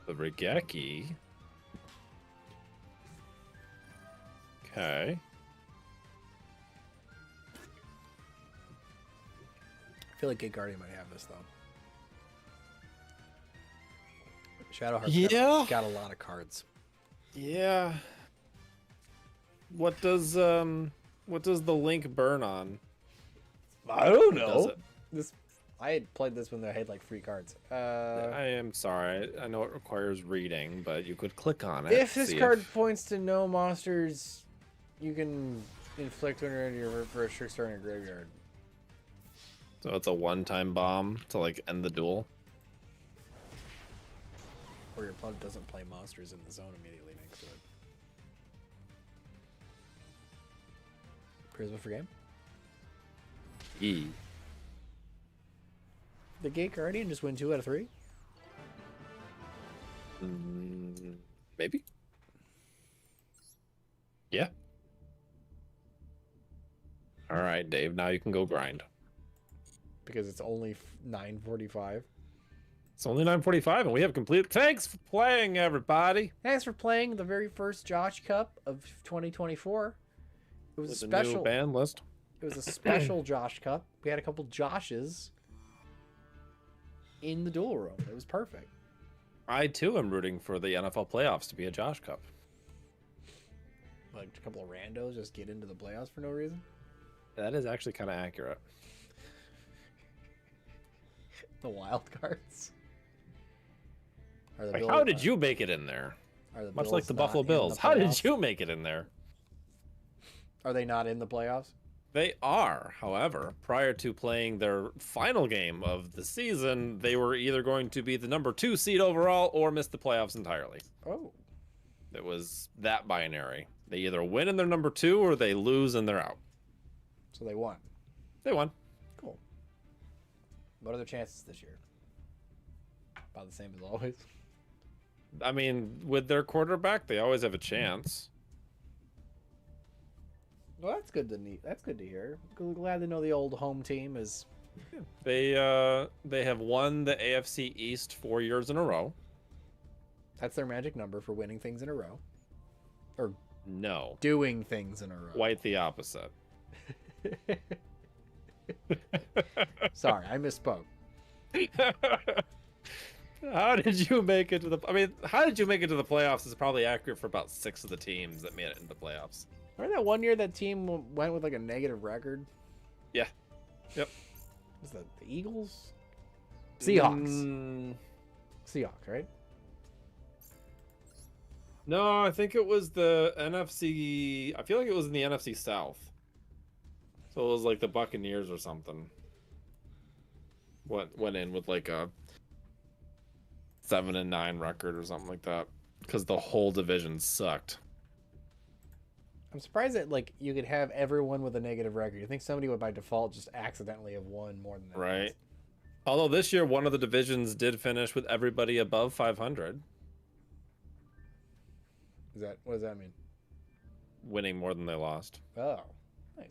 The Regeki. Okay. I feel like Gate Guardian might have this though. Shadowheart's Yeah. got a lot of cards. Yeah. What does the link burn on? I don't Does it? I had played this when they had like free cards. I am sorry. I know it requires reading, but you could click on it. If this see card points to no monsters, you can inflict one on your for a Trickstar in your graveyard. So it's a one-time bomb to like end the duel. Or your opponent doesn't play monsters in the zone immediately next to it. Prisma for game. E. The Gate Guardian just win 2 out of 3. Maybe. Yeah. All right, Dave. Now you can go grind. Because it's only 9:45. It's only 9:45, and we have completed. Thanks for playing, everybody. Thanks for playing the very first Josh Cup of 2024. It was a With the special new ban list. It was a special Josh Cup. We had a couple Joshes in the duel room. It was perfect. I too am rooting for the NFL playoffs to be a Josh Cup. Like a couple of randos just get into the playoffs for no reason. That is actually kind of accurate. The wild cards. Are the Like, Bills- how did you make it in there? are the Much Bills like the not Buffalo in Bills. the How did playoffs? you make it in there? Are they not in the playoffs? They are, however, prior to playing their final game of the season, they were either going to be the number 2 seed overall or miss the playoffs entirely. Oh. It was that binary. They either win and they're number 2 or they lose and they're out. So they won. They won. Cool. What are their chances this year? About the same as always. I mean, with their quarterback, they always have a chance. Well, that's good to That's good to hear. Glad to know the old home team is. They have won the AFC East 4 years in a row. That's their magic number for winning things in a row, or No, doing things in a row. quite the opposite. Sorry, I misspoke. How did you make it to the? I mean, how did you make it to the playoffs? Is probably accurate for about 6 of the teams that made it into the playoffs. Remember that one year that team went with like a negative record? Yeah. Yep. Was that the Eagles? Seahawks. Seahawks, right? No, I think it was the NFC. I feel like it was in the NFC South. So it was like the Buccaneers or something. Went in with like a 7-9 record or something like that, because the whole division sucked. I'm surprised that like you could have everyone with a negative record. You think somebody would by default just accidentally have won more than that? Right. Although this year one of the divisions did finish with everybody above 500. What does that mean? Winning more than they lost. Oh, nice.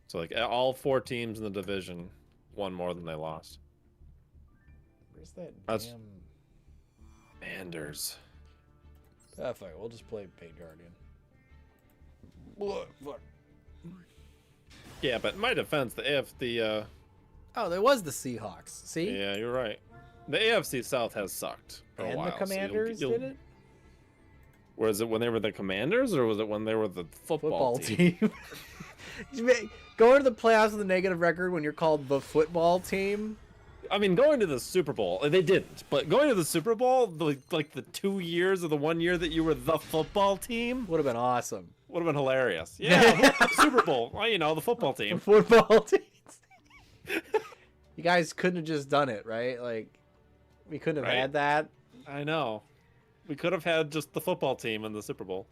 So like all 4 teams in the division won more than they lost. Where's that That's- damn... Manders. Ah, fuck it. We'll just play Paint Guardian. What? Fuck. Yeah, but in my defense, Oh, there was the Seahawks. See? yeah, you're right. The AFC South has sucked for a And while. the Commanders so did it? Was it when they were the Commanders, or was it when they were the football team? Going to the playoffs with a negative record when you're called the football team? I mean, going to the Super Bowl, they didn't. But going to the Super Bowl, like the 2 years or the 1 year that you were the football team, Would have been awesome. would have been hilarious. Yeah, Super Bowl. Well, you know, the football The team. football team. You guys couldn't have just done it, right? Like, we couldn't have Right. had that. I know. We could have had just the football team in the Super Bowl.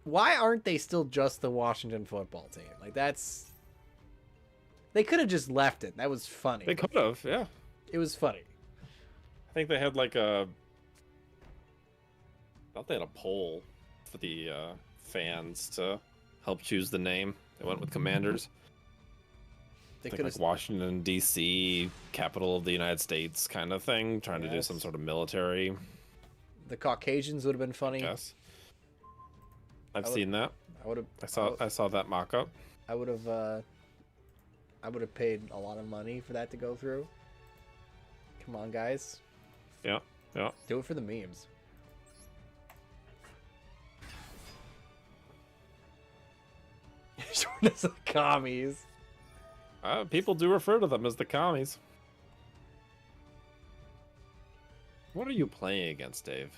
Why aren't they still just the Washington football team? Like, that's... They could have just left it. That was funny. They could have, yeah. It was funny. I think they had like I thought they had a poll for the fans to help choose the name. They went with Commanders. They I think could like have... Washington, D.C., capital of the United States kind of thing, trying to do some Yes. sort of military. The Caucasians would have been funny. Yes. I've I would- seen that. I would have... I saw that mock-up. I would have paid a lot of money for that to go through. Come on, guys. Yeah, yeah. Do it for the memes. Showing us the commies. People do refer to them as the commies. What are you playing against, Dave?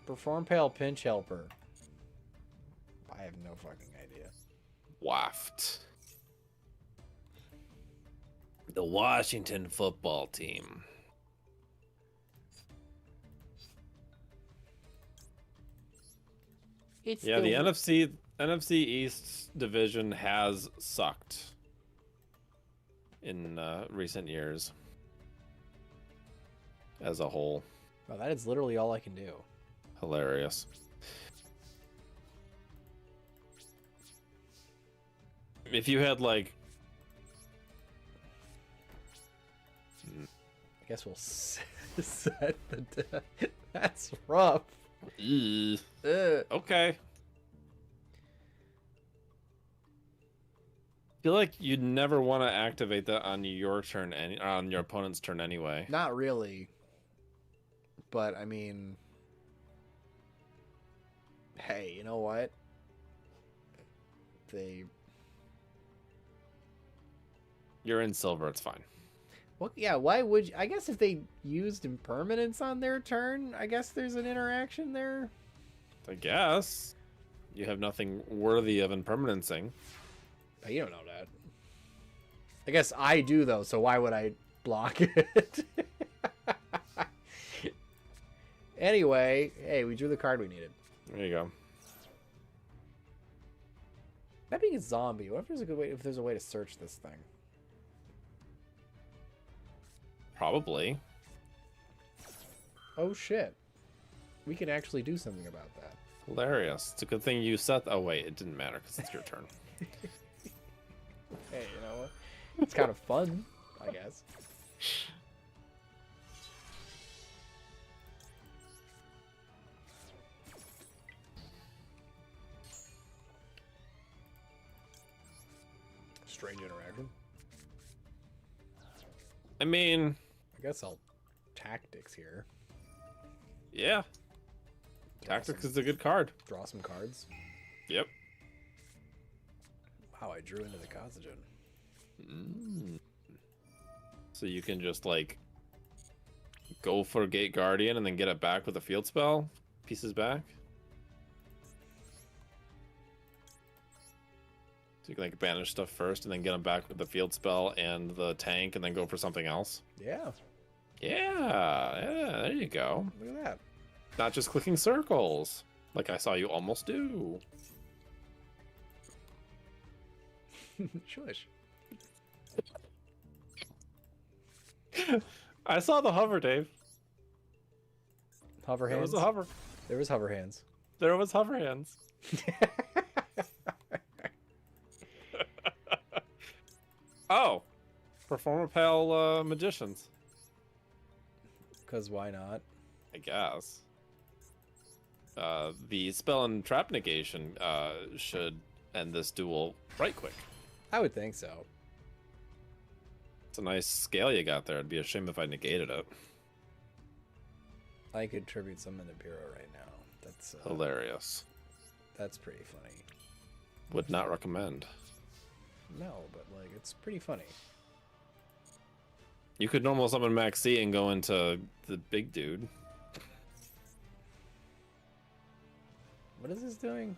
Perform Pale Pinch Helper. I have no fucking idea. Waft. The Washington football team. It's Yeah, the NFC East division has sucked in recent years as a whole. Oh, that is literally all I can do. Hilarious. If you had like I guess we'll set the... That's rough. Ugh. Ugh. Okay. I feel like you'd never want to activate that on your turn, on your opponent's turn anyway. Not really. But, I mean... Hey, you know what? You're in silver, it's fine. Well, yeah, why would you... I guess if they used impermanence on their turn, I guess there's an interaction there. I guess. You have nothing worthy of impermanencing. But you don't know that. I guess I do, though, so why would I block it? Anyway, hey, we drew the card we needed. There you go. That being a zombie, what if there's a good way, if there's a way to search this thing? Probably. Oh shit. We can actually do something about that. Hilarious. It's a good thing you set... Oh, wait, it didn't matter because it's your turn. Hey, you know what? It's kind of fun, I guess. Strange interaction. I mean, I guess I'll tactics here. yeah. Tactics is a good card. Draw some cards. Yep. Wow, I drew into the Kazajan. So you can just, like, go for Gate Guardian and then get it back with a field spell? Pieces back? So you can like banish stuff first and then get them back with the field spell and the tank and then go for something else? Yeah. Yeah, there you go. Look at that. Not just clicking circles, like I saw you almost do. Shush. I saw the hover, Dave. Hover There hands. was a hover. There was hover hands. There was hover hands. Oh, perform repel magicians. Because why not? I guess. The spell and trap negation should end this duel right quick. I would think so. It's a nice scale you got there. It'd be a shame if I negated it. I could tribute summon to Bureau right now. That's Hilarious. That's pretty funny. Would not recommend. No, but like it's pretty funny. You could normal summon Maxi and go into the big dude. What is this doing?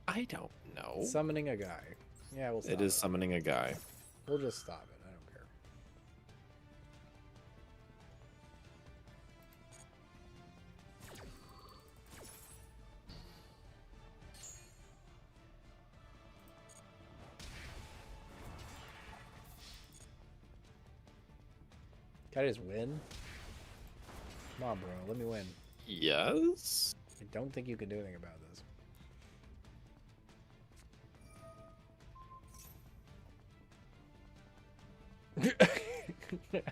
I don't know. Summoning a guy. Yeah, we'll stop It is summoning a guy. We'll just stop it. I don't care. Can I just win? Come on, bro. Let me win. Yes? I don't think you can do anything about this.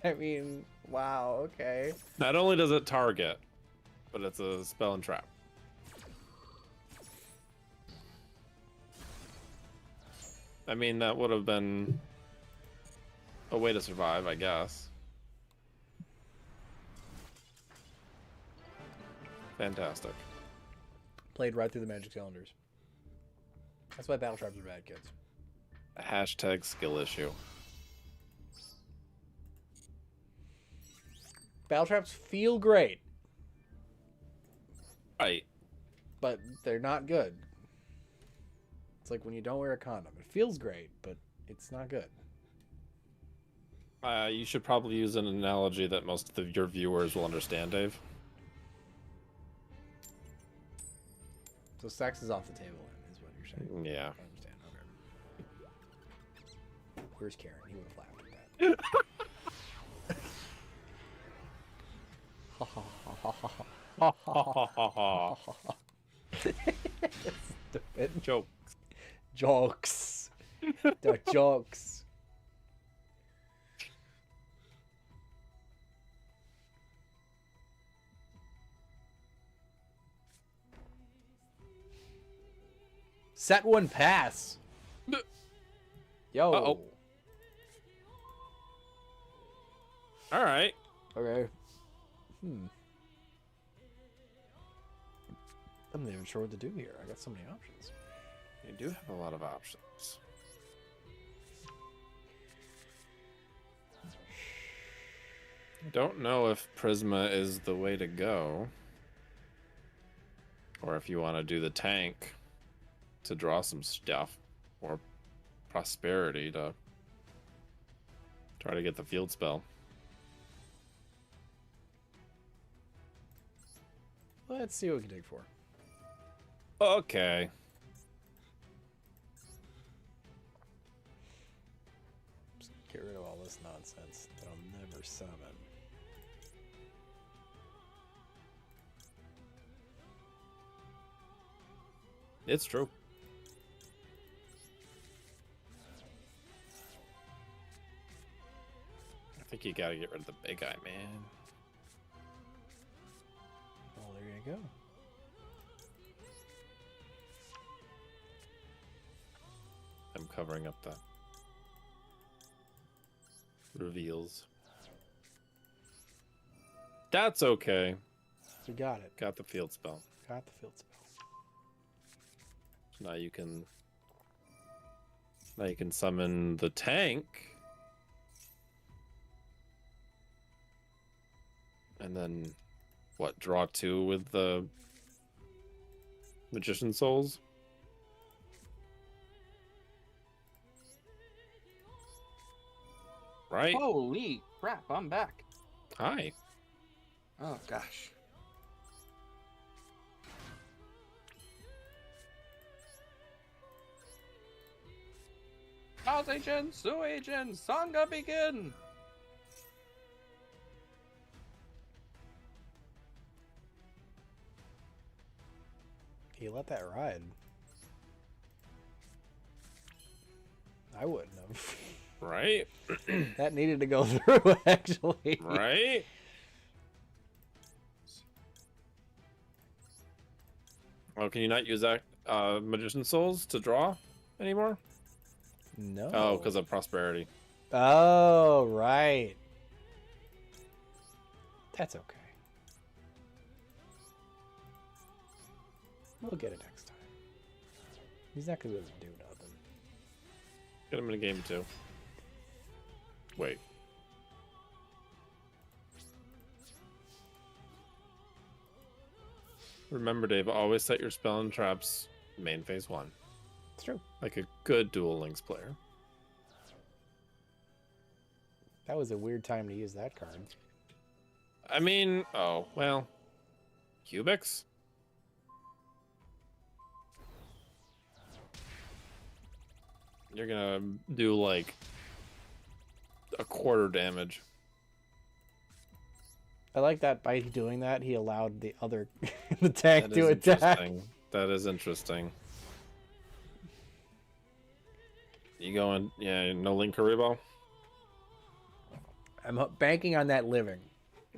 I mean, wow, okay. Not only does it target, but it's a spell and trap. I mean, that would have been a way to survive, I guess. Fantastic. Played right through the magic cylinders. That's why battle traps are bad, kids. Hashtag skill issue. Battle traps feel great, Right. but they're not good. It's like when you don't wear a condom. It feels great, but it's not good. You should probably use an analogy that most of your viewers will understand, Dave. So sex is off the table, then, is what you're saying. Yeah. I understand. Okay. Where's Karen? He would have laughed at that. Stupid. Joke. Jokes. The jokes. Set one pass. Yo. Uh-oh. All right. Okay. I'm not even sure what to do here. I got so many options. You do have a lot of options. I don't know if Prisma is the way to go. Or if you want to do the tank to draw some stuff. Or Prosperity to try to get the field spell. Let's see what we can dig for. Okay. Just get rid of all this nonsense that I'll never summon. It's true. I think you gotta get rid of the big eye, man. Well, there you go. I'm covering up the reveals. That's okay. We got it. Got the field spell. Got the field spell. So now you can summon the tank. And then, what, draw 2 with the Magician Souls? Right? Holy crap, I'm back. Hi. Oh, gosh. Agent, Agent, Sangha begin! He let that ride. I wouldn't have. Right? That needed to go through, actually. Right? Oh, can you not use that Magician Souls to draw anymore? No. Oh, because of prosperity. Oh, right. That's okay. We'll get it next time. He's not going to be able to do nothing. Get him in a game too. Wait. Remember, Dave, always set your spell and traps main phase 1. It's true. Like a good Duel Links player. That was a weird time to use that card. I mean, oh, well. Cubics? You're gonna do like a quarter damage. I like that by doing that, he allowed the other the tank That to is attack. interesting. That is interesting. You going, yeah, no Link Karibo? I'm banking on that living.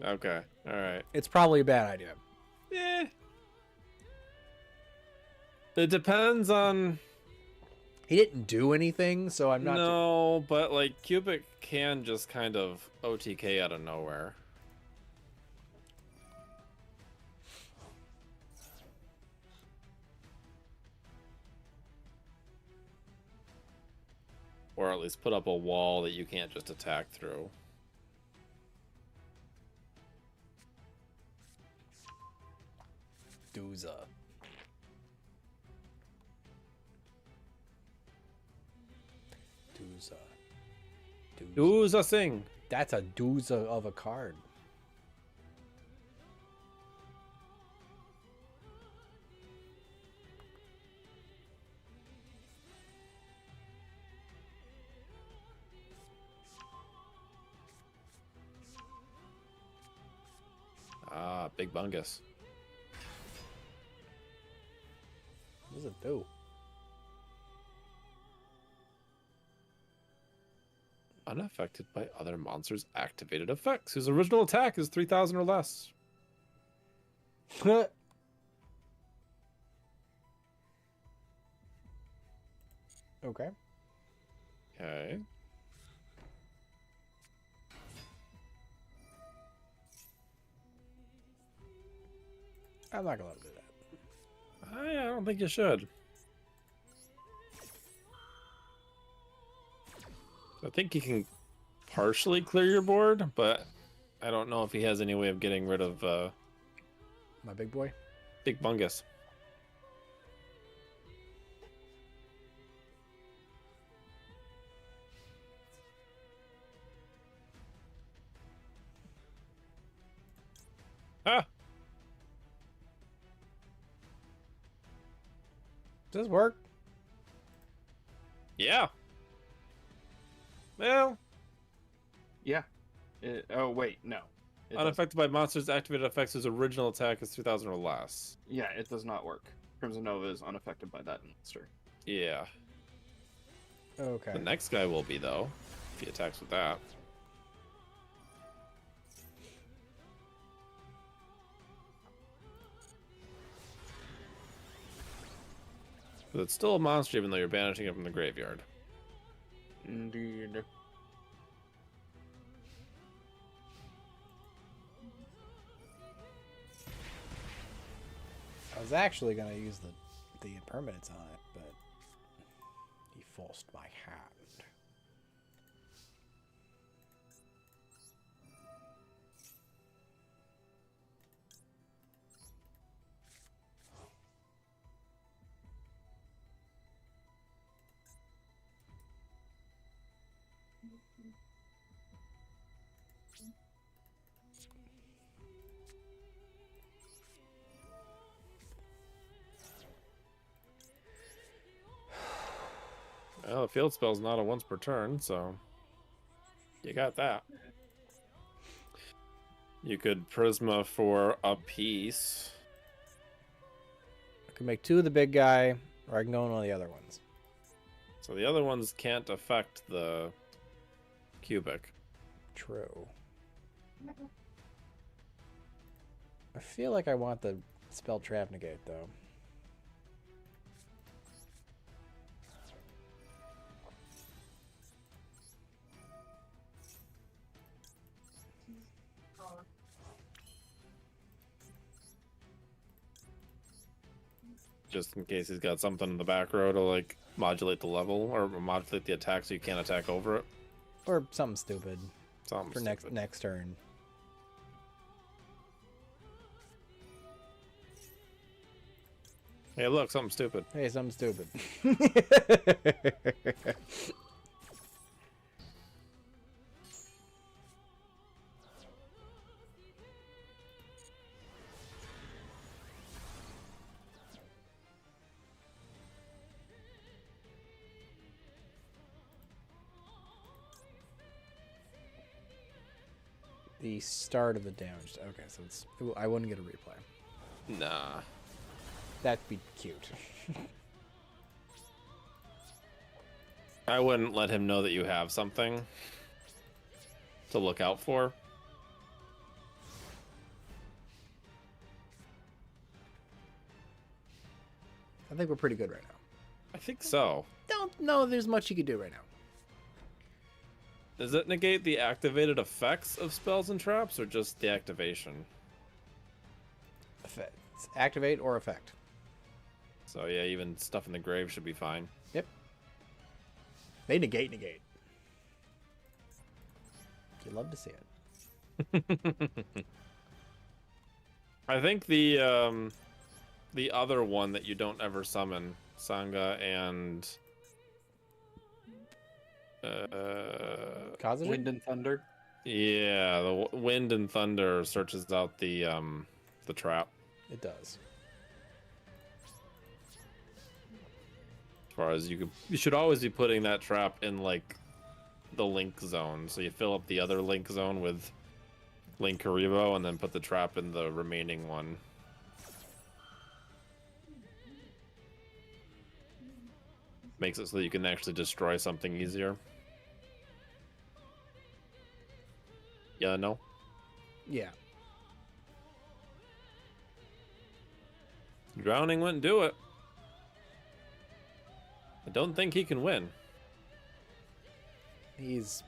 Okay, alright. It's probably a bad idea. Yeah. It depends on... He didn't do anything, so I'm not... No, but like Cubic can just kind of OTK out of nowhere. Or at least put up a wall that you can't just attack through. Dooza. Dooza. Who's a thing? That's a dooza of a card. Ah, Big Bungus. What does it do? Unaffected by other monsters' activated effects, whose original attack is 3,000 or less. Okay. Okay. I'm not gonna let him do that. I don't think you should. I think he can partially clear your board, but I don't know if he has any way of getting rid of My big boy. Big Bungus. Ah! Does this work? Yeah. Well, Yeah. Oh, wait, no. It doesn't. unaffected by monsters' activated effects whose original attack is 3,000 or less. Yeah, it does not work. Crimson Nova is unaffected by that monster. Yeah. Okay. The next guy will be, though, if he attacks with that. But it's still a monster even though you're banishing it from the graveyard. Indeed. I was actually gonna use the impermanence on it, but he forced my hand. Well, a field spell's not a once per turn, so you got that. You could Prisma for a piece. I can make 2 of the big guy, or I can go on one of the other ones. So the other ones can't affect the cubic. True. I feel like I want the spell trap negate, though. Just in case he's got something in the back row to like modulate the level or modulate the attack so you can't attack over it. Or something stupid Something for stupid. next turn. Hey, look, something stupid. Hey, something stupid. The start of the damage. Okay, so it's. I wouldn't get a replay. Nah. That'd be cute. I wouldn't let him know that you have something to look out for. I think we're pretty good right now. I think so. Don't know there's much you can do right now. Does it negate the activated effects of spells and traps or just the activation? Effect. Activate or effect. So yeah, even stuff in the grave should be fine. Yep. They negate. You'd love to see it. I think the other one that you don't ever summon, Sangha and Causes Wind and Thunder. yeah, the Wind and Thunder searches out the trap. It does. As far as you should always be putting that trap in like the link zone, so you fill up the other link zone with Link Karibo and then put the trap in the remaining one. Makes it so that you can actually destroy something easier. Yeah, no? Yeah. Drowning wouldn't do it. I don't think he can win. He's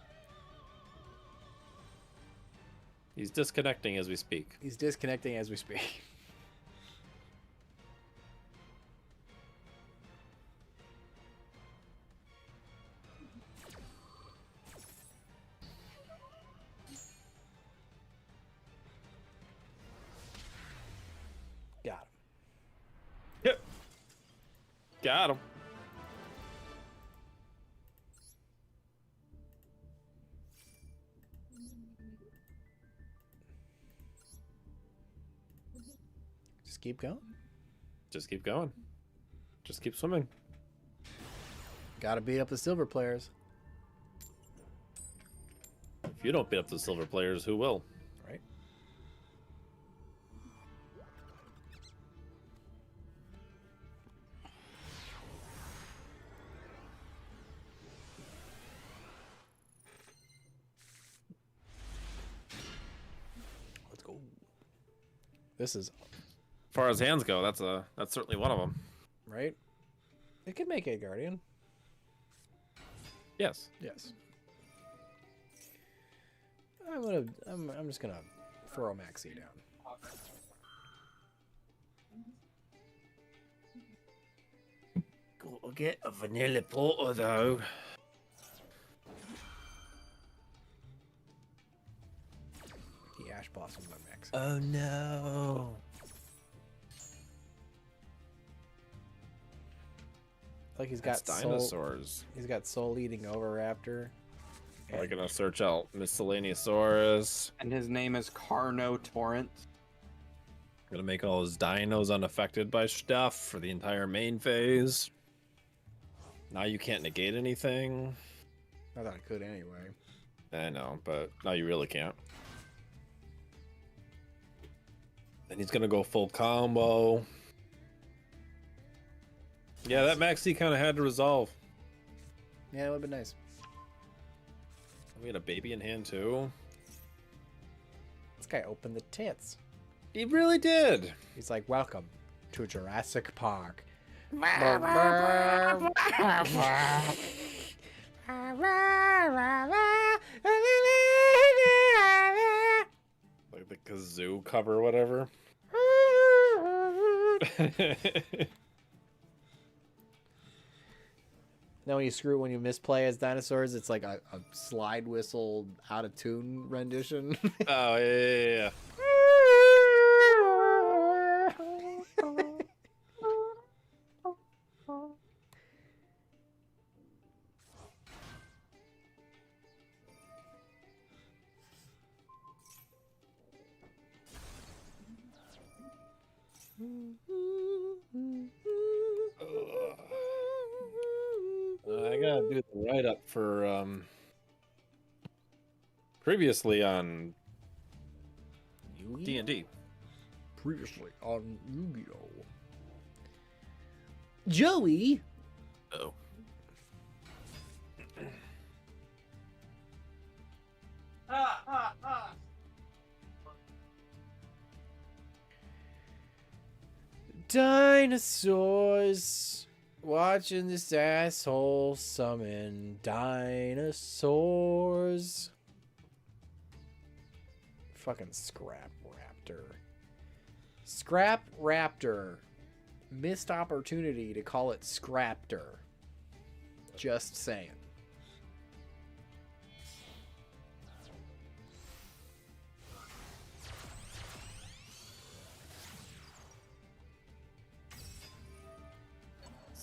disconnecting as we speak. disconnecting as we speak. Got him. Yep. Got him. Just keep going. Just keep going. Just keep swimming. Gotta beat up the silver players. If you don't beat up the silver players, who will? Right? Let's go. This is As far as hands go, that's certainly one of them. right. It could make a guardian. Yes. Yes. I'm just gonna throw Maxi down. Gotta get a vanilla porter though. The Ash Blossom on Maxi. Oh no. Like he's got That's soul. dinosaurs. He's got soul eating over Raptor. We're gonna search out Miscellaneousaurus. And his name is Carno Torrent. Gonna make all his dinos unaffected by stuff for the entire main phase. Now you can't negate anything. I thought I could anyway. I know, but now you really can't. And he's gonna go full combo. Yeah, that maxi kind of had to resolve. Yeah, it would have been nice. We had a baby in hand too. This guy opened the tits. He really did. He's like, welcome to Jurassic Park. Like the kazoo cover or whatever. Now when you misplay as dinosaurs, it's like a slide whistle out of tune rendition. Oh yeah. I gotta do the write-up for previously on D&D. Previously on Yu-Gi-Oh! Joey! Oh. Dinosaurs! Watching this asshole summon dinosaurs. Fucking Scrap Raptor. Scrap Raptor. Missed opportunity to call it Scraptor. Just saying.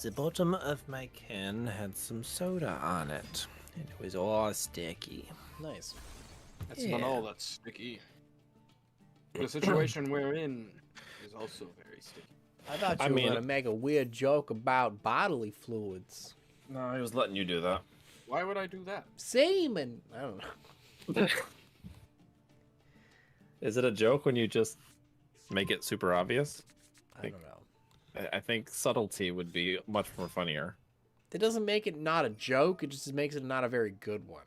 The bottom of my can had some soda on it. And it was all sticky. Nice. That's not all that's sticky. The situation we're in is also very sticky. I thought you were going to make a weird joke about bodily fluids. No, I was letting you do that. Why would I do that? Semen! I don't know. Is it a joke when you just make it super obvious? I don't know. I think subtlety would be much more funnier. It doesn't make it not a joke, it just makes it not a very good one.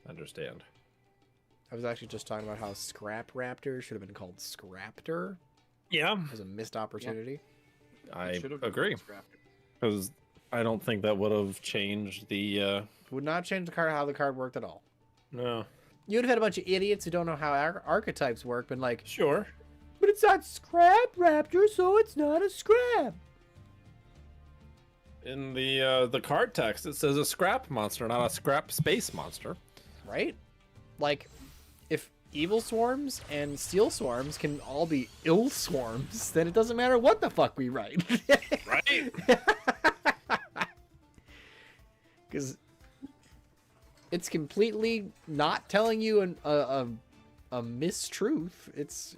Understand. I was actually just talking about how Scrap Raptor should have been called Scraptor. Yeah. It was a missed opportunity. I agree. Because I don't think that would have changed the... Would not change the card how the card worked at all. No. You'd have had a bunch of idiots who don't know how archetypes work, been like, Sure. but it's not Scrap Raptor, so it's not a scrap. In the card text, it says a scrap monster, not a scrap space monster. Right? Like, if evil swarms and steel swarms can all be ill swarms, then it doesn't matter what the fuck we write. Right? Because it's completely not telling you a mistruth. It's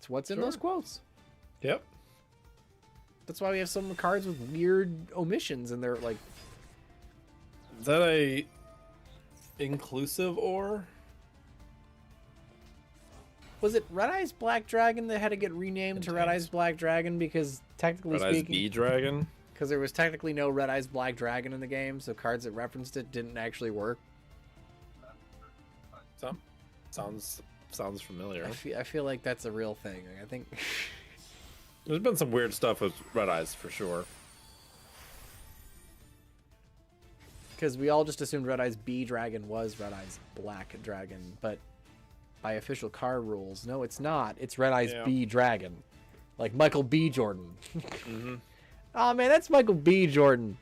what's in those quotes. Yep. That's why we have some cards with weird omissions, and they're like, Is that a inclusive or? was it Red Eyes Black Dragon that had to get renamed to Red Eyes Black Dragon because technically Red Eyes speaking, B Dragon? because there was technically no Red Eyes Black Dragon in the game, so cards that referenced it didn't actually work. Sounds familiar. I feel like that's a real thing. I think There's been some weird stuff with Red Eyes for sure. because we all just assumed Red Eyes B Dragon was Red Eyes Black Dragon, but by official card rules, no, it's not. It's Red Eyes B Dragon, like Michael B. Jordan. Oh man, that's Michael B. Jordan.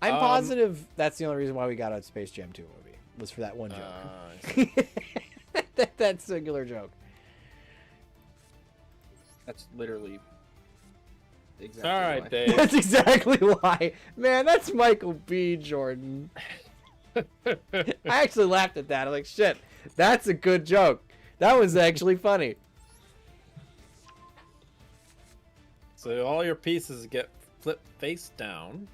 I'm positive that's the only reason why we got a Space Jam 2 movie, was for that one joke. That singular joke. That's literally exactly All right, why. Dave. That's exactly why. Man, that's Michael B. Jordan. I actually laughed at that. I'm like, shit, that's a good joke. That was actually funny. So all your pieces get flipped face down.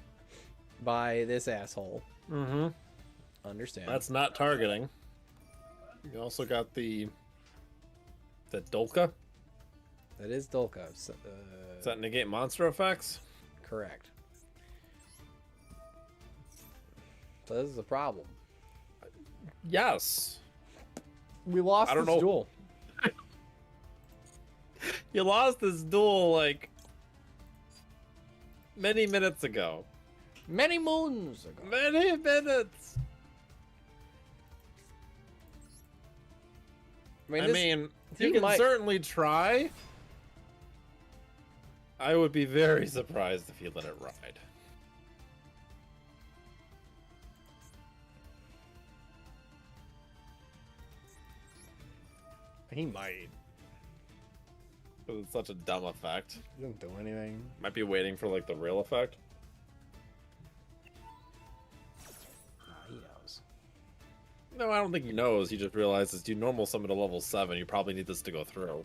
By this asshole. Mm-hmm. Understand. That's not targeting. You also got the Dolka. That is Dolka. Does that negate monster effects? Correct. So this is a problem. Yes. We lost I don't this know. duel. You lost this duel like many minutes ago. Many moons ago. Many minutes. I mean, he you can might- certainly try. I would be very surprised if you let it ride. He might. It's such a dumb effect. He doesn't do anything. Might be waiting for like the real effect. He knows. No, I don't think he knows. He just realizes you normal summon to level 7. You probably need this to go through.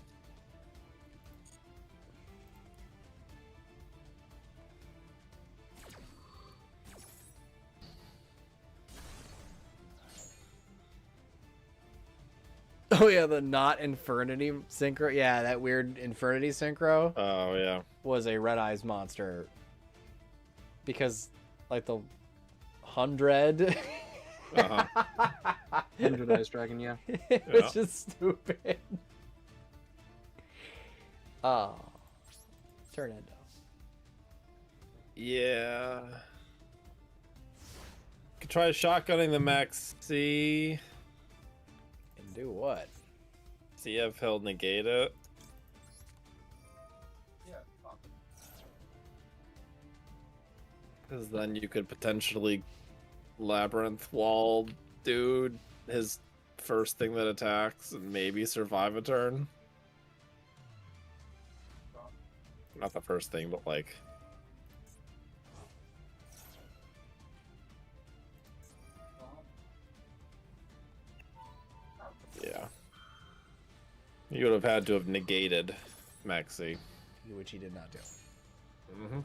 Oh yeah, the not Infernity synchro. Yeah, that weird Infernity synchro Oh yeah. was a Red Eyes monster. Because, like, the 100... Uh-huh. 100 Ice Dragon, yeah. It's Yeah. just stupid. Oh. Turn Endo. Yeah. Could try shotgunning the Max C. And do what? See if he'll negate it. Because then you could potentially Labyrinth Wall dude his first thing that attacks and maybe survive a turn. Not the first thing, but like... Yeah. You would have had to have negated Maxi. Which he did not do. Mm-hmm.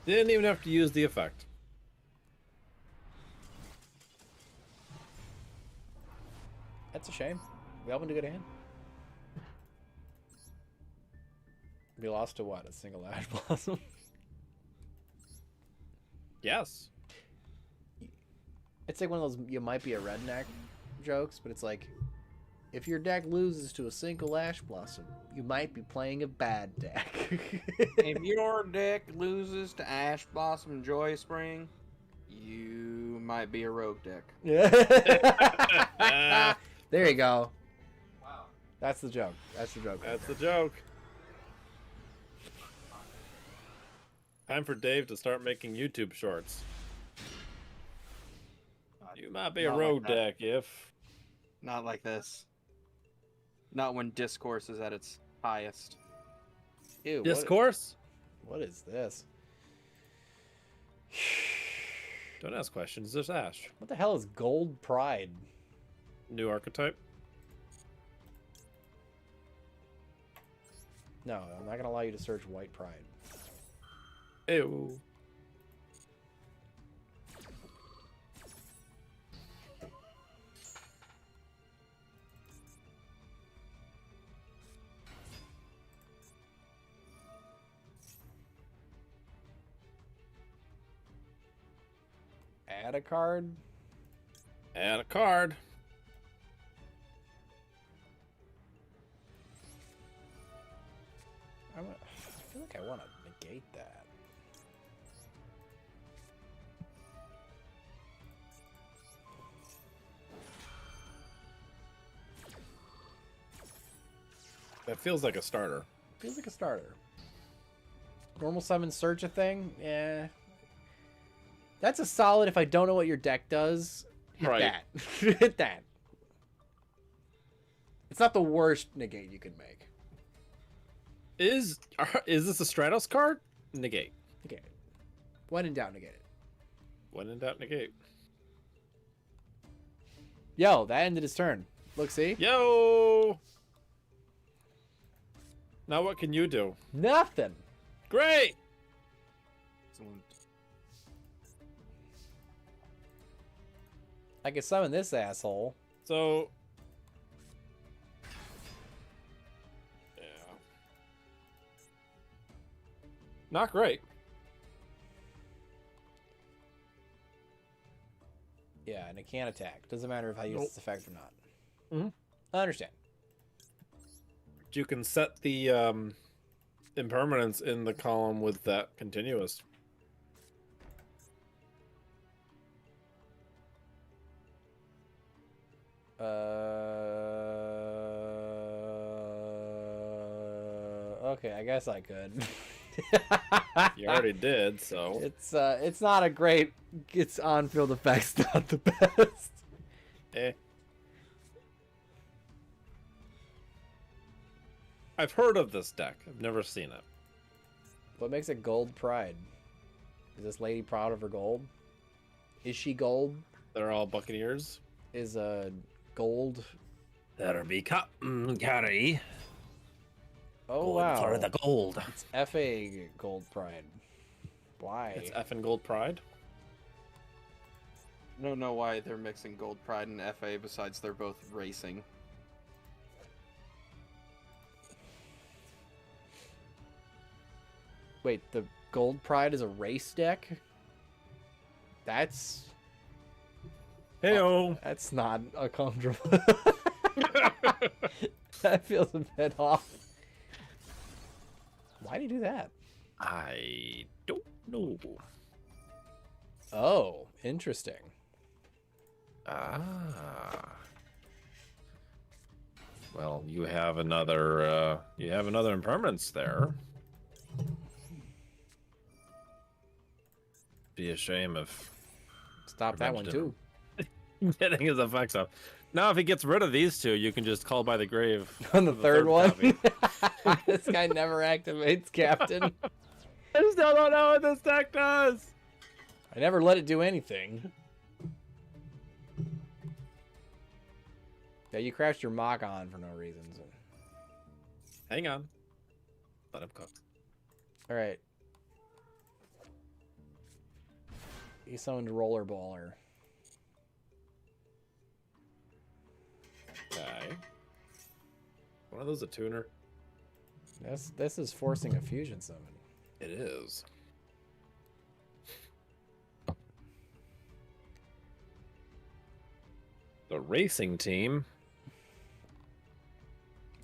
Didn't even have to use the effect. That's a shame. We opened a good hand. We lost to what? A single Ash Blossom? Yes. It's like one of those you might be a redneck jokes, but it's like, if your deck loses to a single Ash Blossom, you might be playing a bad deck. If your deck loses to Ash Blossom and Joy Spring, you might be a rogue deck. Yeah. There you go. Wow. That's the joke. That's the joke. That's the joke. Time for Dave to start making YouTube shorts. You might be a Not rogue like that. deck if... Not like this. Not when discourse is at its highest. Ew, Discourse? What is this? Don't ask questions, there's Ash. What the hell is Gold Pride? New archetype? No, I'm not going to allow you to search White Pride. Ew. Add a card? Add a card. I feel like I want to negate that. That feels like a starter. Feels like a starter. Normal summon search a thing? Yeah. That's a solid if I don't know what your deck does. Hit Right. that. Hit that. It's not the worst negate you can make. Is this a Stratos card? Negate. Negate it. When in doubt, negate it. When in doubt, negate. Yo, that ended his turn. Look, see? Yo! Now what can you do? Nothing. Great! Excellent. I can summon this asshole. So... Yeah. Not great. Yeah, and it can't attack. Doesn't matter if I use Nope. its effect or not. Mhm. I understand. You can set the impermanence in the column with that continuous. Okay, I guess I could. You already did, so... It's not a great. Its on-field effect's not the best. Eh. I've heard of this deck. I've never seen it. What makes it Gold Pride? Is this lady proud of her gold? Is she gold? They're all Buccaneers. Is gold? That'll be carry. Oh wow! For the gold. It's FA Gold Pride. Why? It's F and Gold Pride. I don't know why they're mixing Gold Pride and FA besides they're both racing. Wait, the Gold Pride is a race deck? That's Heyo. that's not a comfortable. That feels a bit off. Why do you do that? I don't know. Oh, interesting. Ah. Well, you have another impermanence there. Be a shame if Stop that one Revenge too. getting his effects up. Now, if he gets rid of these two, you can just call by the grave. On the third one? copy. This guy never activates, Captain. I still don't know what this deck does. I never let it do anything. Yeah, you crashed your mock on for no reason. So. Hang on. Let him cook. All right. He summoned Rollerballer. Okay. One of those a tuner? This is forcing a fusion summon. It is. The racing team.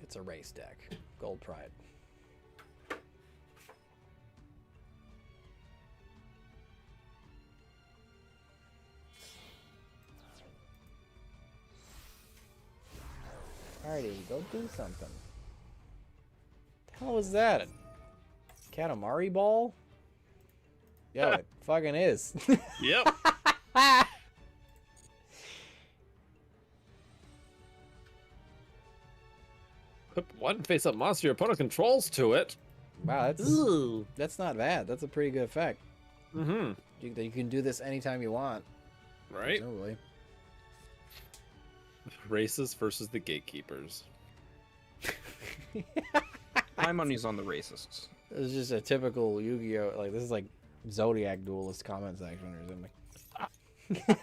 It's a race deck. Gold Pride. Alrighty, go do something. The hell was that? A Katamari ball? Yo, it fucking is. Yep. Put one face-up monster your opponent controls to it. Wow, that's not bad. That's a pretty good effect. Mm-hmm. You can do this anytime you want. Right? Presumably. Races versus the gatekeepers. My money's on the racists. This is just a typical Yu-Gi-Oh! Like, this is like Zodiac Duelist comment section or something.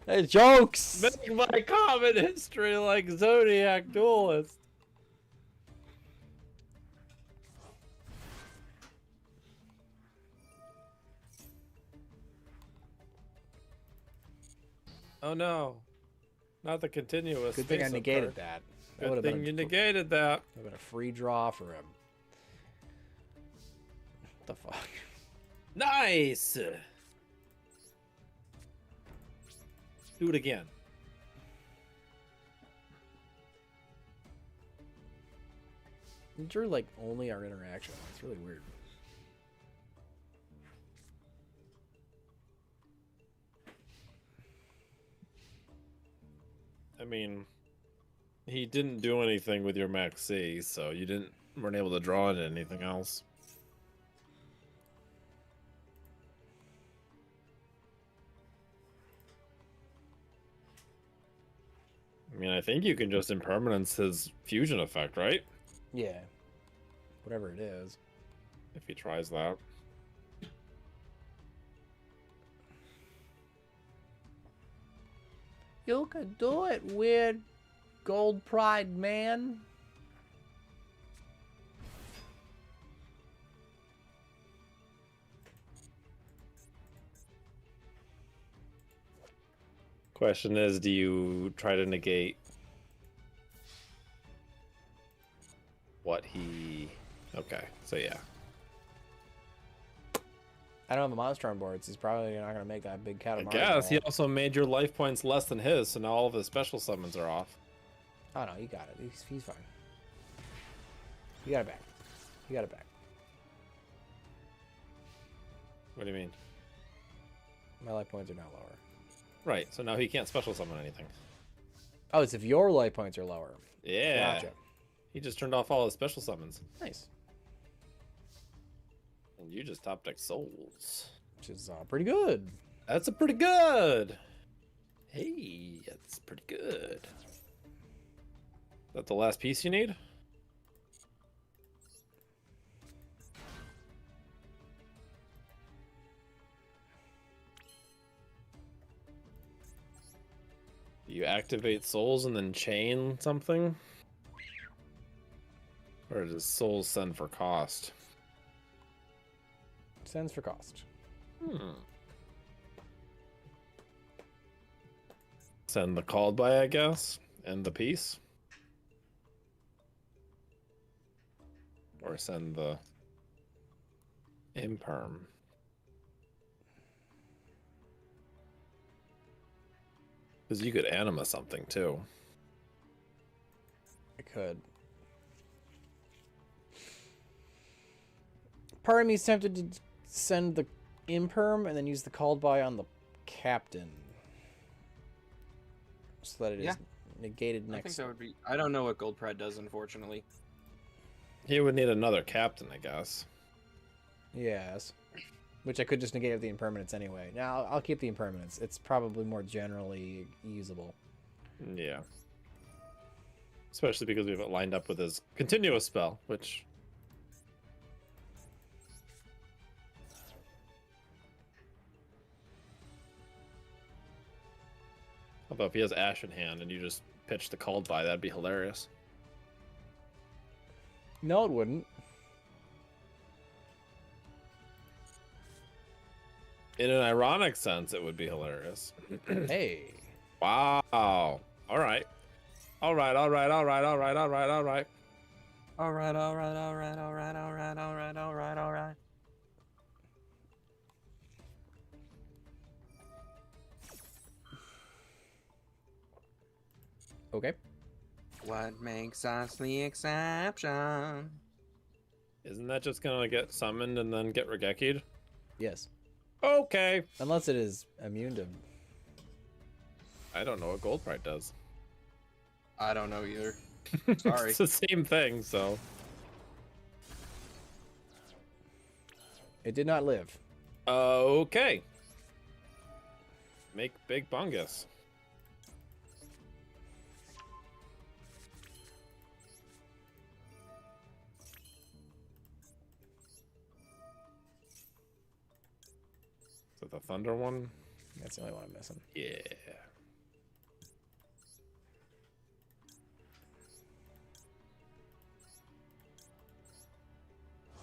Hey, jokes! Make my comment history like Zodiac Duelist. Oh no. Not the continuous. Good thing I face-up negated card. that. That Good would have thing been, you negated that. been a free draw for him. What the fuck? Nice! Do it again. You drew like only our interaction. It's really weird. I mean, he didn't do anything with your Max C, so you weren't able to draw into anything else. I mean, I think you can just impermanence his fusion effect, right? Yeah. Whatever it is. If he tries that. You could do it, weird gold pride man. Question is, do you try to negate what he... Okay, so yeah. I don't have a monster on board, so he's probably not going to make that big cat. I guess he also made your life points less than his, so now all of his special summons are off. Oh no, you got it. He's fine. You got it back. You got it back. What do you mean? My life points are now lower. Right, so now he can't special summon anything. Oh, it's if your life points are lower. Yeah. Gotcha. He just turned off all his special summons. Nice. And you just top deck souls. Which is pretty good. That's a pretty good. Hey, that's pretty good. Is that the last piece you need? You activate souls and then chain something? Or does souls send for cost? Sends for cost. Send the called by, I guess, and the piece. Or send the imperm. Because you could anima something too. I could. Part of me is tempted to send the imperm and then use the called by on the captain. So that it is negated I think next. that would be. I don't know what Gold Pride does, unfortunately. He would need another captain, I guess. Yes. Which I could just negate with the impermanence anyway. Now, I'll keep the impermanence. It's probably more generally usable. Yeah. Especially because we have it lined up with his continuous spell, which... Although if he has Ash in hand and you just pitch the called by, that'd be hilarious. No, it wouldn't. In an ironic sense, it would be hilarious. Hey. Wow. All right. All right, all right, all right, all right, all right, all right. All right, all right, all right, all right, all right, all right, all right, all right. Okay. What makes us the exception? Isn't that just gonna get summoned and then get Regeki'd? Yes. Okay. Unless it is immune to... I don't know what Gold Pride does. I don't know either. Sorry. It's the same thing, so... It did not live. Okay. Make big bungus. Is it the Thunder one? That's the only one I'm missing. Yeah.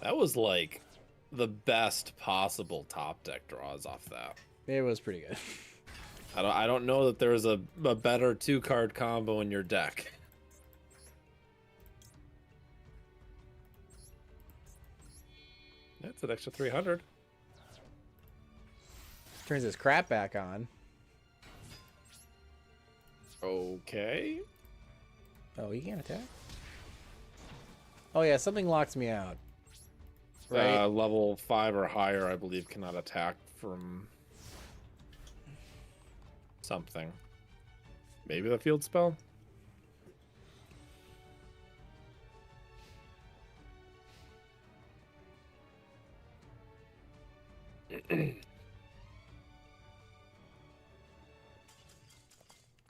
That was like the best possible top deck draws off that. It was pretty good. I don't know that there's a better 2-card combo in your deck. That's an extra 300. Turns his crap back on. Okay. Oh, he can't attack? Oh yeah, something locks me out. Right? Level 5 or higher, I believe, cannot attack from something. Maybe the field spell? We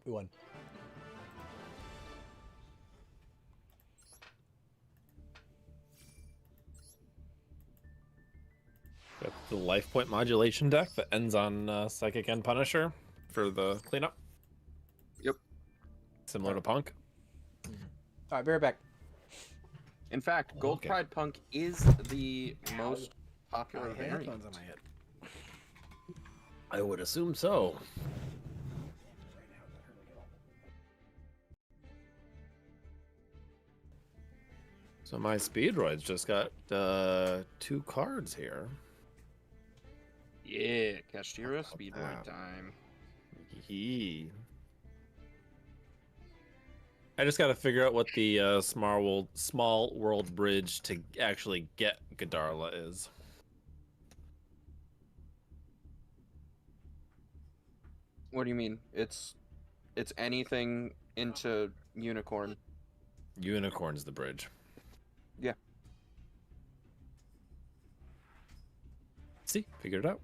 won. the life point modulation deck that ends on Psychic and Punisher for the cleanup. Yep. Similar to Punk. All right, be right back. In fact, Gold Okay. Pride Punk is the most popular variant. Headphones on my head. I would assume so. So my Speedroids just got 2 cards here. Yeah, Kashira Speedroid that? time. Yee. I just got to figure out what the small world bridge to actually get Godarla is. What do you mean? It's anything into Unicorn. Unicorn's the bridge. Yeah. See, figured it out.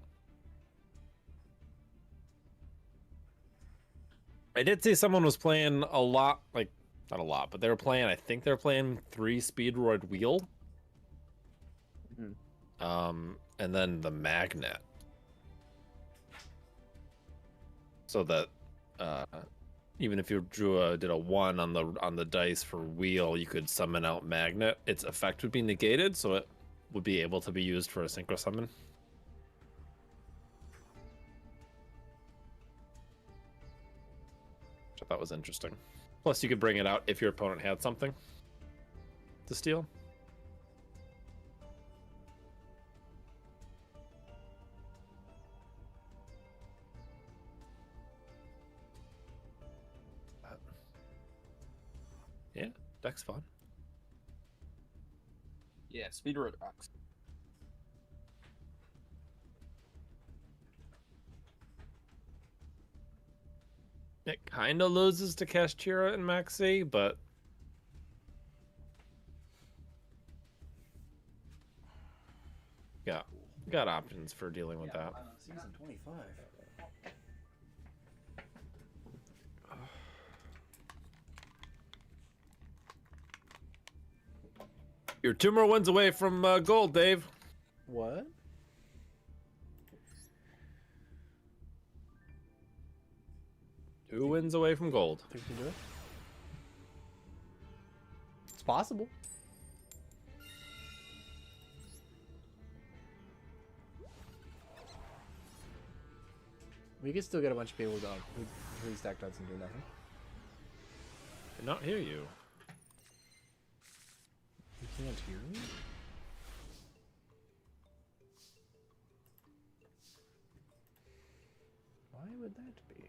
I did see someone was playing a lot, like, not a lot, but they were playing, I think they're playing 3 Speedroid Wheel. And then the Magnet. So that even if you did a 1 on the dice for Wheel, you could summon out Magnet. Its effect would be negated, so it would be able to be used for a synchro summon. Which I thought was interesting. Plus, you could bring it out if your opponent had something to steal. Yeah, deck's fun. Yeah, Speedroid rocks. It kind of loses to Kashira and Maxi, but yeah, got options for dealing with that. Season 25. You're 2 more wins away from gold, Dave. What? Two wins away from gold. Think we can do it? It's possible. We could still get a bunch of people who restack dots and do nothing. Did not hear you. You can't hear me? Why would that be?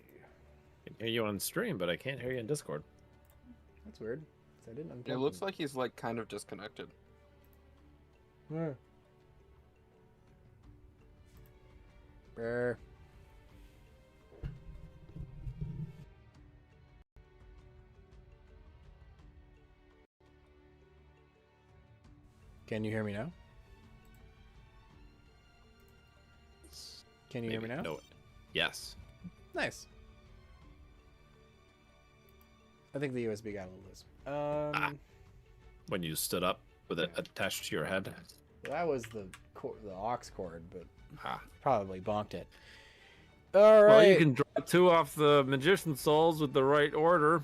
I can hear you on stream, but I can't hear you in Discord. That's weird. 'Cause I didn't unplug It looks them. like he's like kind of disconnected. Hmm. Brr. Can you hear me now? Can you hear me now? No. Yes. Nice. I think the USB got a little loose. When you stood up with it attached to your head. That was the aux cord, but Ah. probably bonked it. All right. Well, you can draw 2 off the Magician Souls with the right order.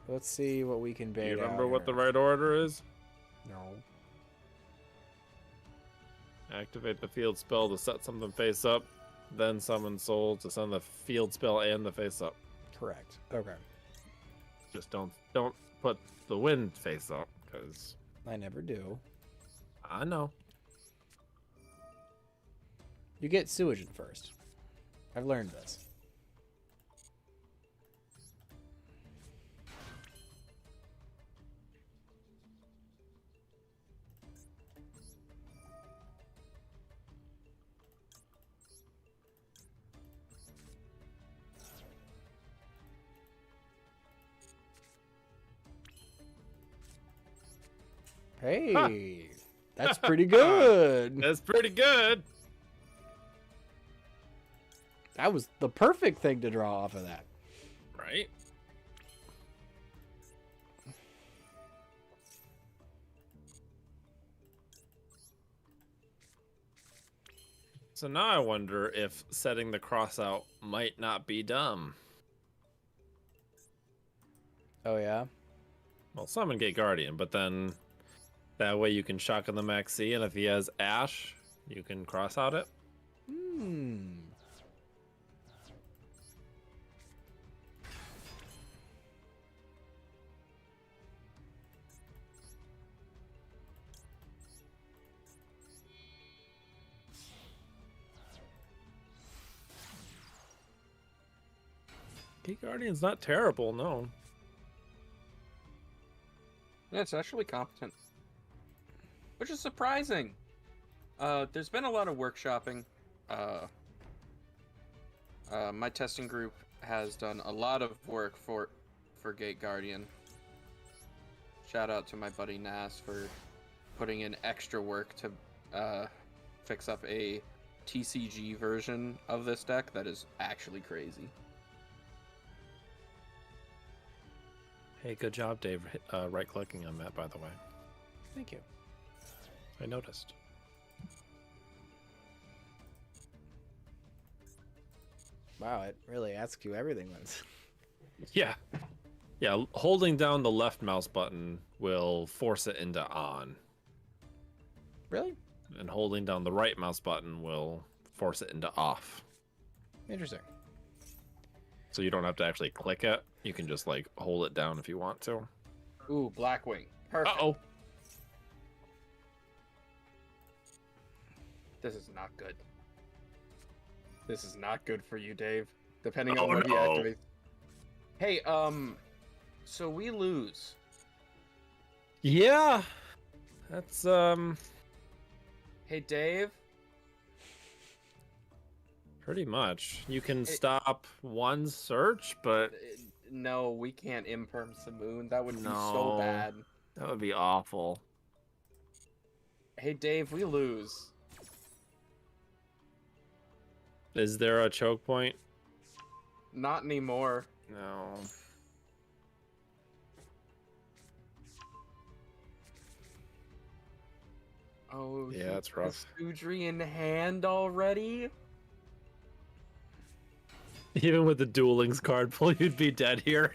Let's see what we can Do bait you out remember what the here. right order is? No. Activate the field spell to set something face up, then summon Soul to send the field spell and the face up. Correct. Okay. Just don't put the wind face up, because I never do. I know. You get Sewage first. I've learned this. Hey, that's pretty good. That's pretty good. That was the perfect thing to draw off of that. Right? So now I wonder if setting the cross out might not be dumb. Oh yeah. Well, summon Gate Guardian, but then that way you can shotgun the Maxi, and if he has Ash, you can cross out it. Hmm. Gate Guardian's not terrible, no. Yeah, it's actually competent. Which is surprising. There's been a lot of workshopping. My testing group has done a lot of work for Gate Guardian. Shout out to my buddy Nas for putting in extra work to fix up a TCG version of this deck that is actually crazy. Hey, good job, Dave, right-clicking on that, by the way. Thank you. I noticed. Wow, it really asks you everything then. Yeah. Yeah, holding down the left mouse button will force it into on. Really? And holding down the right mouse button will force it into off. Interesting. So you don't have to actually click it. You can just, like, hold it down if you want to. Ooh, Blackwing. Perfect. Uh-oh. This is not good. This is not good for you, Dave. Depending Oh, on what he no. activates. Hey, so we lose. Yeah. That's, Hey, Dave. pretty much. You can stop one search, but No, we can't imperm Simoon. That would be so No. bad. that would be awful. Hey, Dave, we lose. Is there a choke point? Not anymore. No. Oh, Yeah, that's rough. Sudri in hand already? Even with the Dueling's card pull, you'd be dead here.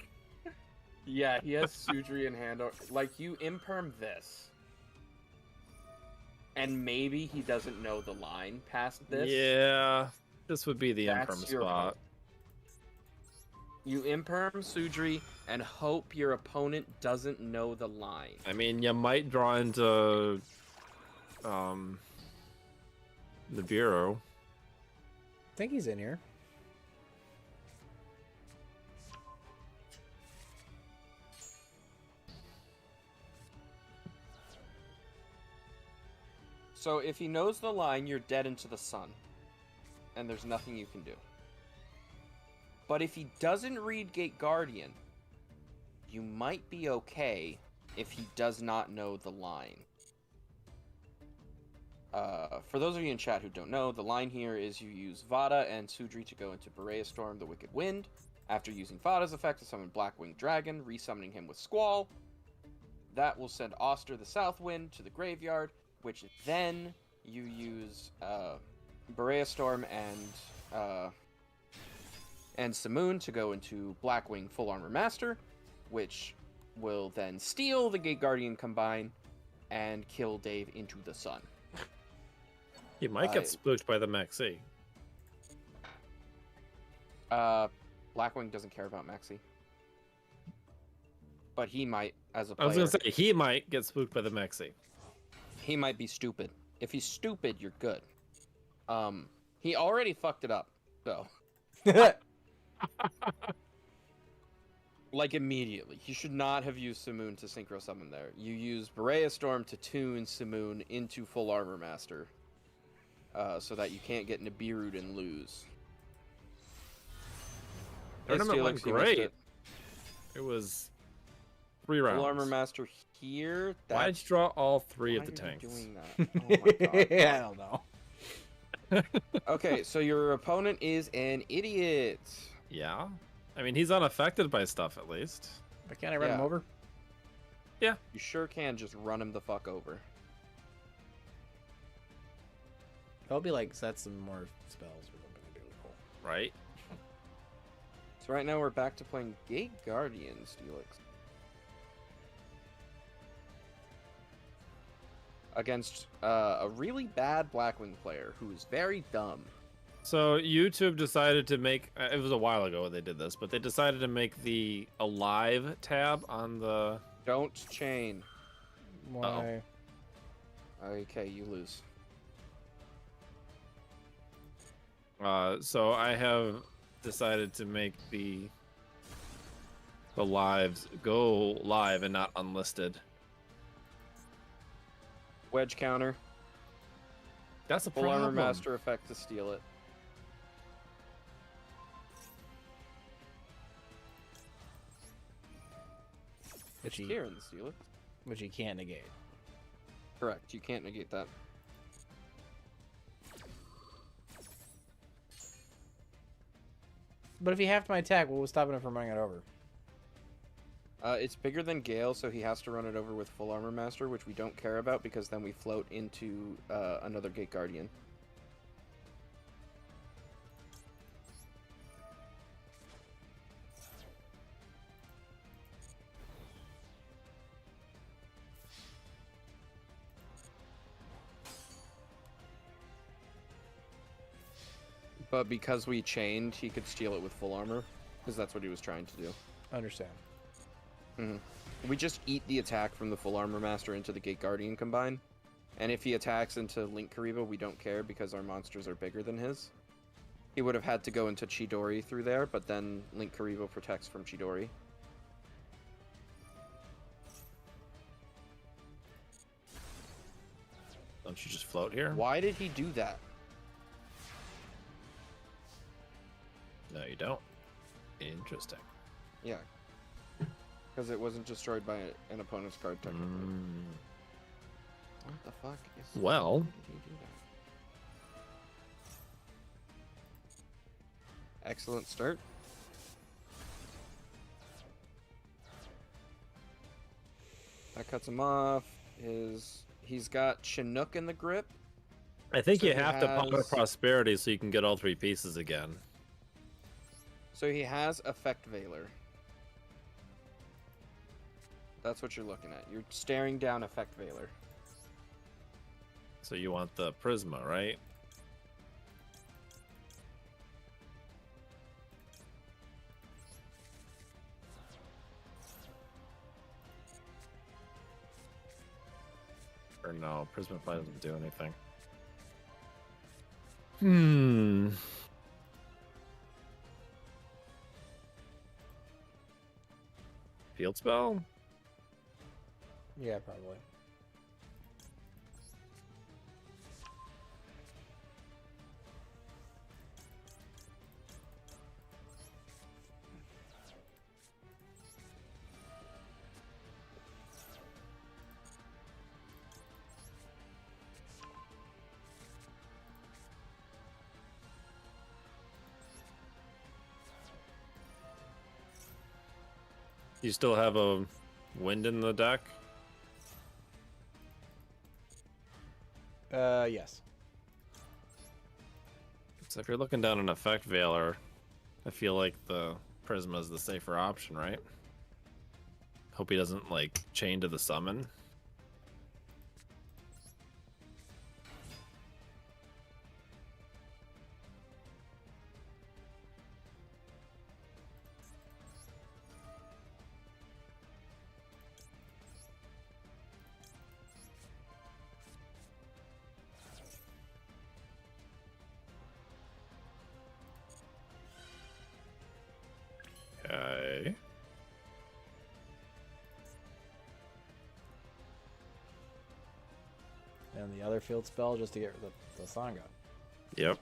Yeah, he has Sudri in hand. Like, you imperm this. And maybe he doesn't know the line past this. Yeah. This would be the That's imperm your spot. You imperm Sudri and hope your opponent doesn't know the line. I mean, you might draw into the Bureau. I think he's in here. So if he knows the line, you're dead into the sun. And there's nothing you can do. But if he doesn't read Gate Guardian, you might be okay if he does not know the line. For those of you in chat who don't know, the line here is you use Vada and Sudri to go into Berea Storm, the Wicked Wind. After using Vada's effect to summon Blackwing Dragon, resummoning him with Squall. That will send Oster the South Wind to the graveyard, which then you use Berea Storm and Simoon to go into Blackwing Full Armor Master, which will then steal the Gate Guardian Combine and kill Dave into the sun. You might get spooked by the Maxi. Blackwing doesn't care about Maxi. But he might, as a I player. was gonna say, he might get spooked by the Maxi. He might be stupid. If he's stupid, you're good. He already fucked it up, so. Like, immediately. He should not have used Simoon to Synchro Summon there. You use Berea Storm to tune Simoon into Full Armor Master. So that you can't get Nibiru'd and lose. Tournament went Steelix, you missed great. It was 3 rounds. Full Armor Master here. Why'd you draw all 3 of Why the are you tanks? doing that? Oh my god. I don't know. Okay, so your opponent is an idiot. Yeah. I mean, he's unaffected by stuff, at least. But can't I run him Yeah. over? You sure can just run him the fuck over. hope he like sets some more spells or something. That'd be really cool. Right? So right now we're back to playing Gate Guardian Steelix. Against a really bad Blackwing player who is very dumb. So YouTube decided to make, it was a while ago they did this, but they decided to make the Alive tab on the... Don't chain. Why? Okay, you lose. So I have decided to make the lives go live and not unlisted. Wedge counter. That's a Full problem. armor master effect to steal it. It's Kieran, steal it. Which he can't negate. Correct, you can't negate that. But if he halved my attack, what was stopping him from running it over? It's bigger than Gale, so he has to run it over with full armor master, which we don't care about because then we float into another Gate Guardian. But because we chained, he could steal it with full armor, because that's what he was trying to do. Understand. We just eat the attack from the full armor master into the Gate Guardian combine, and if he attacks into Link Kariba, we don't care because our monsters are bigger than his. He would have had to go into Chidori through there, but then Link Kariba protects from Chidori. Don't you just float here? Why did he do that? No, you don't. Interesting. Yeah. Because it wasn't destroyed by an opponent's card, technically. What the fuck is... Well... Why did he do that? Excellent start. That cuts him off. He's got Chinook in the grip. I think So you he have to pop has- Prosperity so you can get all 3 pieces again. So he has Effect Veiler. That's what you're looking at. You're staring down Effect Veiler. So you want the Prisma, right? Or no, Prisma probably doesn't do anything. Field spell? Yeah, probably. You still have a wind in the deck? Yes. So if you're looking down an Effect Veiler, I feel like the Prisma is the safer option, right? Hope he doesn't, like, chain to the summon. Okay. And the other field spell just to get rid of the Sangha. Yep.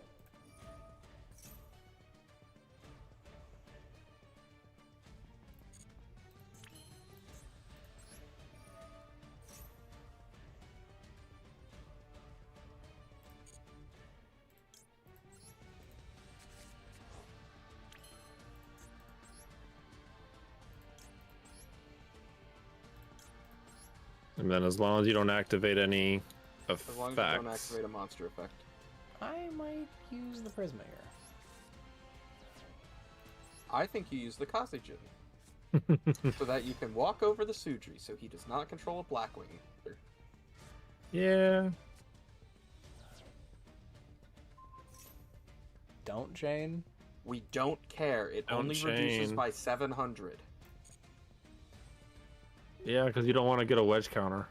And then as long as you don't activate any effects. As long as you don't activate a monster effect. I might use the Prisma here. I think you use the Kazejin. So that you can walk over the Sudri, so he does not control a Blackwing either. Yeah. Don't chain. We don't care. It Don't only reduces chain. by 700. Yeah, because you don't want to get a wedge counter.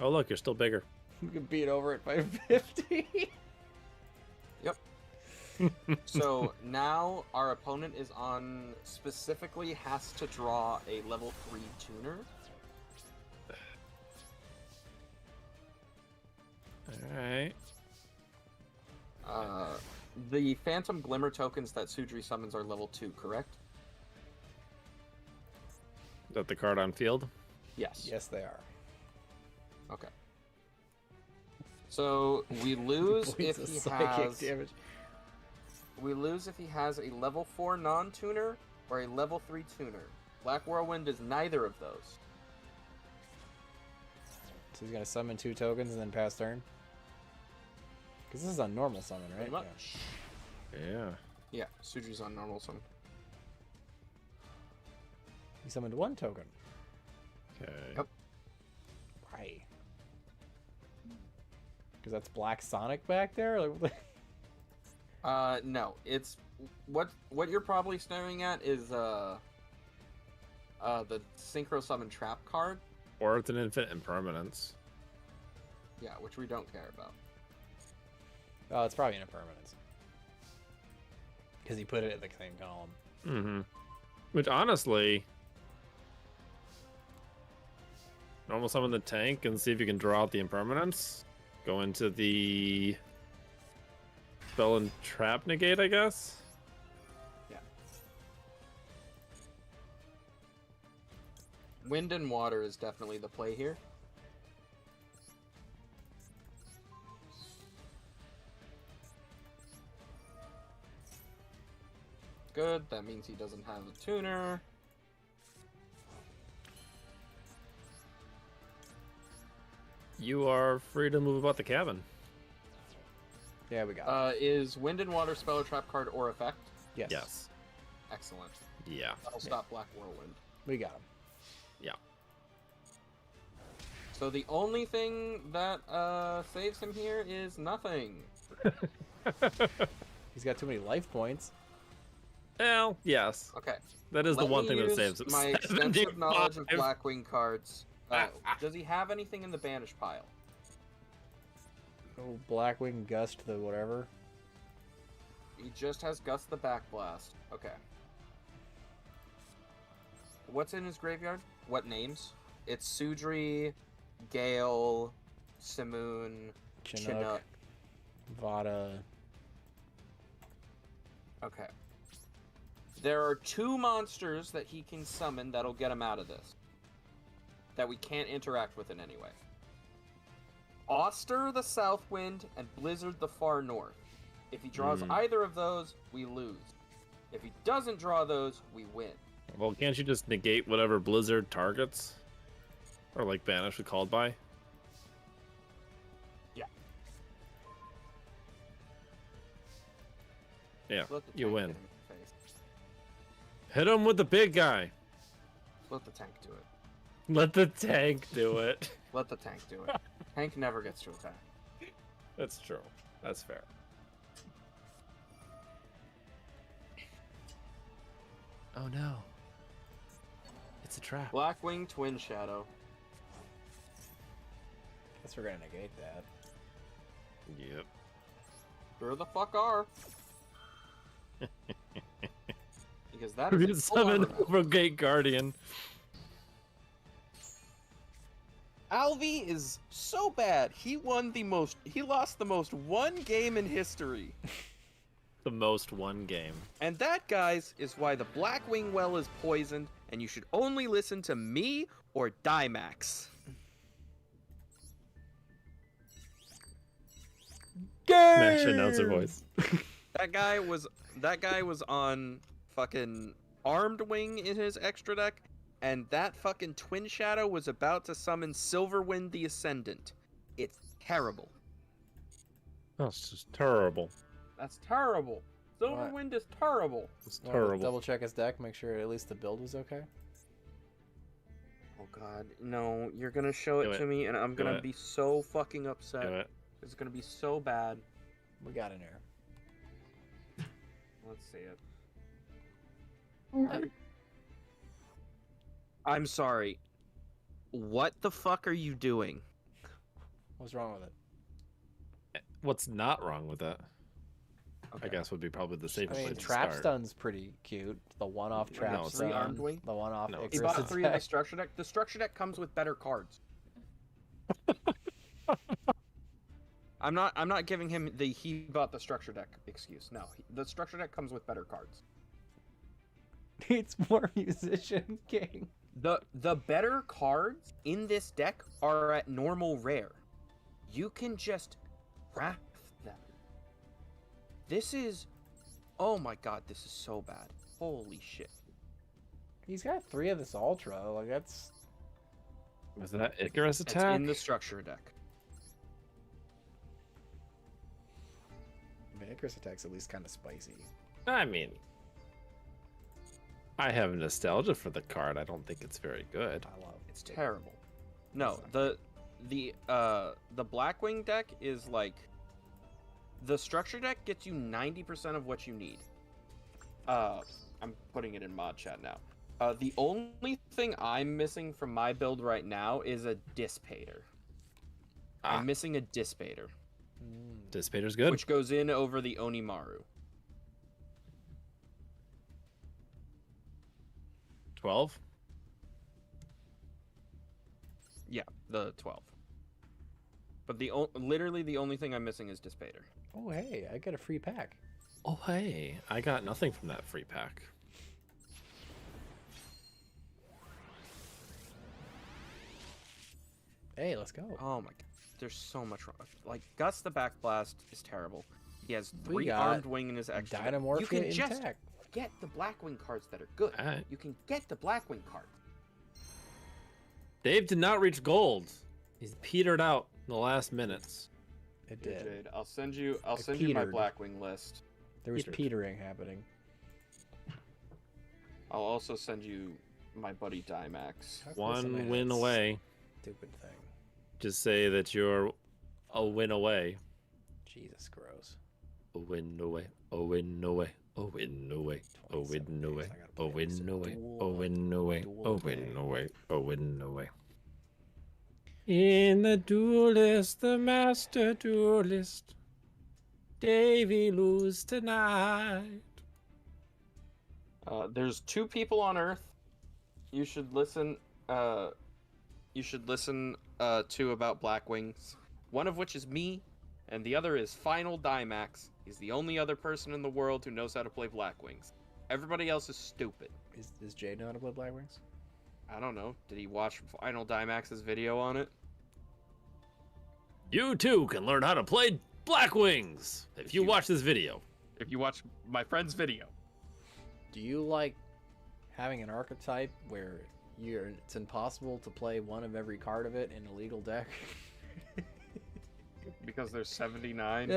Oh, look, you're still bigger. You can beat over it by 50. Yep. So now our opponent is on, specifically has to draw a level 3 tuner. Alright. The Phantom Glimmer tokens that Sudri summons are level 2, correct? Is that the card on field? Yes. Yes, they are. Okay. So we lose if Points of he psychic has. damage. We lose if he has a level 4 non-tuner or a level 3 tuner. Black Whirlwind is neither of those. So he's gonna summon 2 tokens and then pass turn. Because this is on normal summon, right? Pretty much. Yeah. Yeah, Sudri's on normal summon. He summoned 1 token. Okay. Yep. Right. Because that's Black Sonic back there? Like, what the... No, it's what you're probably staring at is the Synchro Summon Trap card. Or it's an infinite impermanence. Yeah, which we don't care about. Oh, it's probably an impermanence. Because he put it at the same column. Mm-hmm. Which, honestly... Normal summon the tank and see if you can draw out the impermanence. Go into the... Spell and trap negate, I guess? Yeah. Wind and water is definitely the play here. Good, that means he doesn't have a tuner. You are free to move about the cabin. Yeah, we got it. Is Wind and Water spell or trap card or effect? Yes. Yes. Excellent. Yeah. That'll stop Black Whirlwind. We got him. Yeah. So the only thing that saves him here is nothing. He's got too many life points. Well, yes. Okay. That is the Let one me thing that use saves him. my extensive knowledge of 75. Blackwing cards. Does he have anything in the banish pile? Oh, Blackwing, Gust, the whatever. He just has Gust the Backblast. Okay. What's in his graveyard? What names? It's Sudri, Gale, Simoon, Chinook. Vada. Okay. There are 2 monsters that he can summon that'll get him out of this. That we can't interact with in any way. Auster the Southwind and Blizzard the Far North. If he draws either of those, we lose. If he doesn't draw those, we win. Well, can't you just negate whatever Blizzard targets? Or like banish with called by? Yeah. Yeah, Let the you tank win. hit him in the face. Hit him with the big guy. Let the tank do it. Let the tank do it. Let the tank do it. Tank never gets to attack. That's true. That's fair. Oh no. It's a trap. Blackwing Twin Shadow. Guess we're gonna negate that. Yep. Sure the fuck are. Because that We is a full summon armor mount. Brigade Guardian. Alvi is so bad. He lost the most one game in history. The most one game. And that, guys, is why the Blackwing well is poisoned, and you should only listen to me or Dimax. Smash announcer voice. That guy was on fucking Armed Wing in his extra deck, and that fucking Twin Shadow was about to summon Silverwind the Ascendant. It's terrible. That's just terrible. That's terrible. Silverwind is terrible. It's Wanna terrible. Double check his deck, make sure at least the build was okay. Oh god, no, you're gonna show Do it it. to me and I'm Do gonna it. be so fucking upset. Do it. It's gonna be so bad. We got an error. Let's see it. I'm sorry. What the fuck are you doing? What's wrong with it? What's not wrong with that? Okay. I guess would be probably the I safest mean, place to trap start. stun's pretty cute. The one-off trap No, it's stun, not. Armed Wing? the one-off No, it's He Icarus bought 3 of the attack. structure deck. The structure deck comes with better cards. I'm not giving him the he bought the structure deck excuse. No, the structure deck comes with better cards. It's more Musician King. The better cards in this deck are at normal rare. You can just craft them. This is, oh my god, this is so bad. Holy shit. He's got 3 of this ultra. Like that's Was that Icarus It's attack? in the structure deck. I mean, Icarus attack's at least kind of spicy. I mean, I have nostalgia for the card. I don't think it's very good. I love It's it. terrible. No, the Blackwing deck is like, the structure deck gets you 90% of what you need. I'm putting it in mod chat now. The only thing I'm missing from my build right now is a Dissipator. I'm missing a Dissipator, Dissipator's good. which goes in over the Onimaru. 12? Yeah, the 12. But literally the only thing I'm missing is Dissipator. Oh hey, I got a free pack. Oh, hey. I got nothing from that free pack. Hey, let's go. Oh my god, there's so much wrong. Like, Gus the Backblast is terrible. He has We 3 got Armed Wing in his extra. You Dynamorphia can just intact. get the Blackwing cards that are good. Alright. You can get the Blackwing cards. Dave did not reach gold. He's petered out in the last minutes. It Yeah, did. Jade, I'll send you my petered. Blackwing list. There was Petered. petering happening. I'll also send you my buddy Dimax. How close am I to One win that away. Stupid thing. Just say that you're a win away. Jesus, gross. A win away. A win away. A win away. A 27 win away. days, I gotta A play win this away. duel, A win away. duel A day. win away. A win away. In the duelist, the master duelist, Davey lose tonight. There's 2 people on Earth you should listen to about Blackwings. One of which is me, and the other is Final Dimax. He's the only other person in the world who knows how to play Blackwings. Everybody else is stupid. Is Jade know how to play Blackwings? I don't know. Did he watch Final Dimax's video on it? You too can learn how to play Blackwings if you watch this video. If you watch my friend's video. Do you like having an archetype where it's impossible to play one of every card of it in a legal deck? Because there's 79.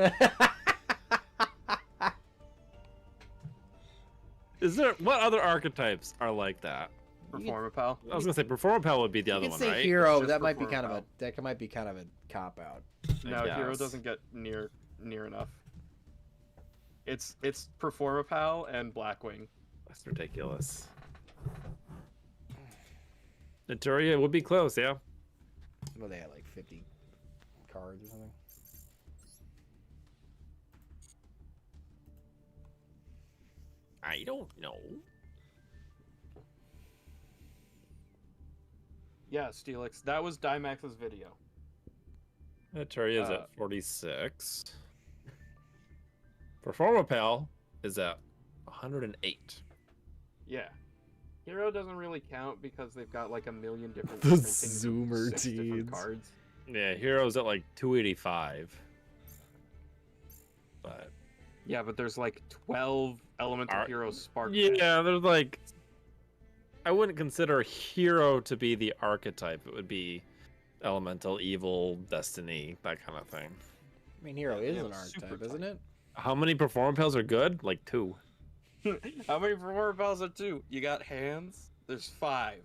Is there what other archetypes are like that? Performapal. I was gonna say Performapal would be the You other could one, say right? hero, It's but just that might be for kind of a Pal. that might be kind of a cop out. No, Hero guess. doesn't get near enough. It's Performapal and Blackwing. That's ridiculous. Naturia would be close, yeah. Well, they had like 50 cards or something. I don't know. Yeah, Steelix. That was Dimax's video. Naturia's at 46. Performapal is at 108. Yeah. Hero doesn't really count because they've got like a million different The printings of Zoomer 6 different teens. cards. Yeah, Hero's at like 285. But Yeah, but there's like 12 elemental Ar- heroes spark. Yeah, there's like. I wouldn't consider hero to be the archetype. It would be elemental, evil, destiny, that kind of thing. I mean, hero Yeah, is they an have a super archetype, isn't it? How many perform pals are good? Like 2. How many performer pals are 2? You got hands? There's 5.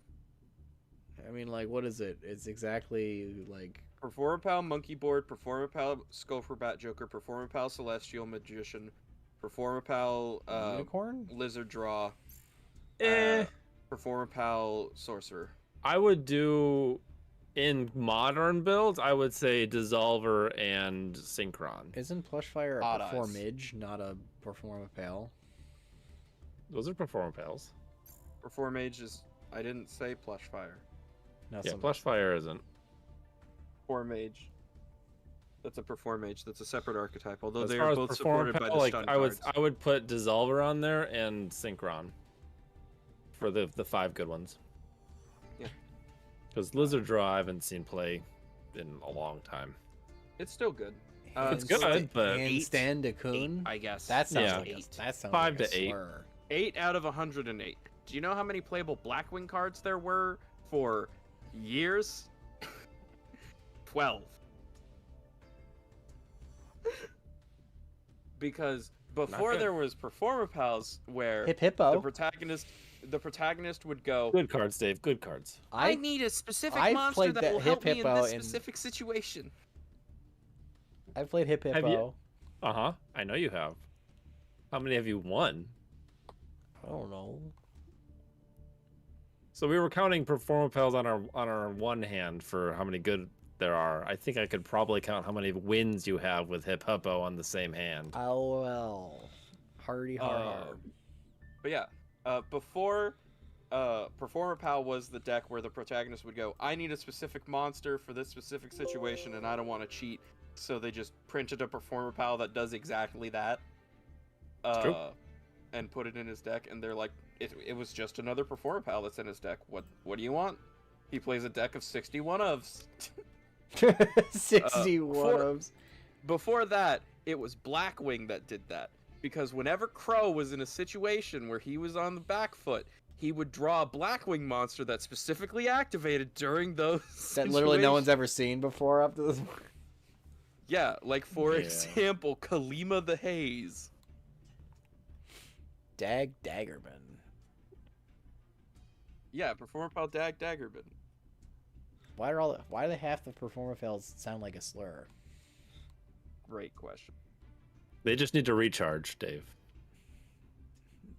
I mean, like, what is it? It's exactly like Performer pal, monkey board, performer pal, Scoper Bat Joker, performer pal, celestial magician, performer pal, unicorn. lizard draw, Eh. performer pal, sorcerer. I would do in modern builds. I would say Dissolver and Synchron. Isn't Plushfire Odd a eyes. performage, not a perform pal? Those are perform pals. Perform mage is. I didn't say plush fire. No, Yeah, some- Plushfire isn't. Perform mage. That's a perform mage. That's a separate archetype. Although As they far are as both perform supported by pal, the like stun I cards. would put Dissolver on there and Synchron for the 5 good ones. Yeah. Because Lizard Draw I haven't seen play in a long time. It's still good. It's good, but- handstand to Kun. I guess. That sounds Yeah. like a, that sounds 5 like to a 8. slur. 8 out of 108. Do you know how many playable Blackwing cards there were for years? 12. Because before good. there was Performer Pals where Hip Hippo. the protagonist would go, Good cards, Dave. Good cards. I need a specific I've monster played that that will Hip help me in Hippo this in- specific situation. I've played Hip Have Hippo. you- Uh-huh. I know you have. How many have you won? I don't know. So we were counting perform pals on our one hand for how many good there are. I think I could probably count how many wins you have with Hip Hippo on the same hand. LOL. Hardy hard. But yeah, before Performer Pal was the deck where the protagonist would go, I need a specific monster for this specific situation and I don't want to cheat. So they just printed a Performer Pal that does exactly that. True. And put it in his deck, and they're like, it was just another Performer Pal that's in his deck. What do you want? He plays a deck of 61 ofs. 61 ofs. Before that, it was Blackwing that did that. Because whenever Crow was in a situation where he was on the back foot, he would draw a Blackwing monster that specifically activated during those That literally no one's situations. ever seen before up to this point. Yeah, like for Yeah. example, Kalima the Haze. Dag Daggerman. Yeah, Performer Pal Daggerman. Why do half the performer fails sound like a slur? Great question. They just need to recharge, Dave.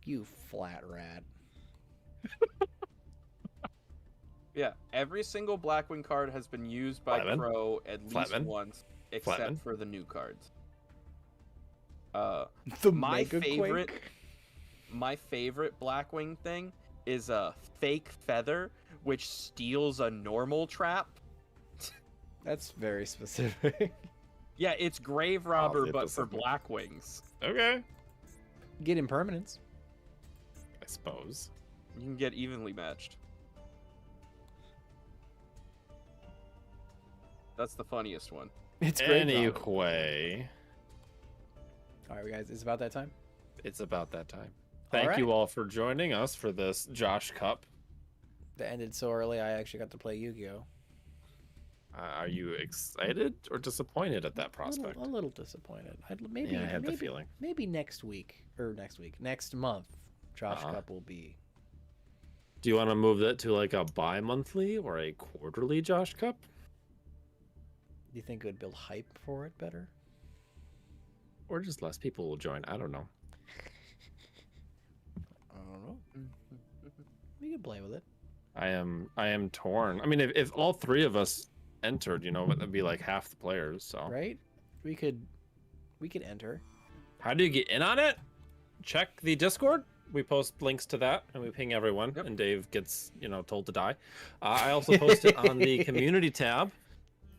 You flat rat. Yeah, every single Blackwing card has been used by Flatman. Crow at least Flatman. once, except Flatman. for the new cards. The My Mega favorite- Quake? My favorite Blackwing thing is a fake feather, which steals a normal trap. That's very specific. Yeah, it's Grave I'll Robber, see if but this for is- Blackwings. Okay. Get impermanence. I suppose. You can get evenly matched. That's the funniest one. It's great. though. Anyway, All right, guys, it's about that time. it's about that time. Thank right. you all for joining us for this Josh Cup. That ended so early. I actually got to play Yu-Gi-Oh. Are you excited or disappointed at that prospect? A little disappointed. Maybe, Yeah, I had maybe, the feeling. Maybe next month, Josh Uh-huh. Cup will be. Do you want to move that to like a bi-monthly or a quarterly Josh Cup? Do you think it would build hype for it better? Or just less people will join? I don't know. I don't know. We could play with it. I am torn. I mean, if all 3 of us entered, that'd be like half the players. So Right? We could enter. how do you get in on it? Check the Discord. We post links to that and we ping everyone. Yep. And Dave gets told to die. I also post it on the community tab.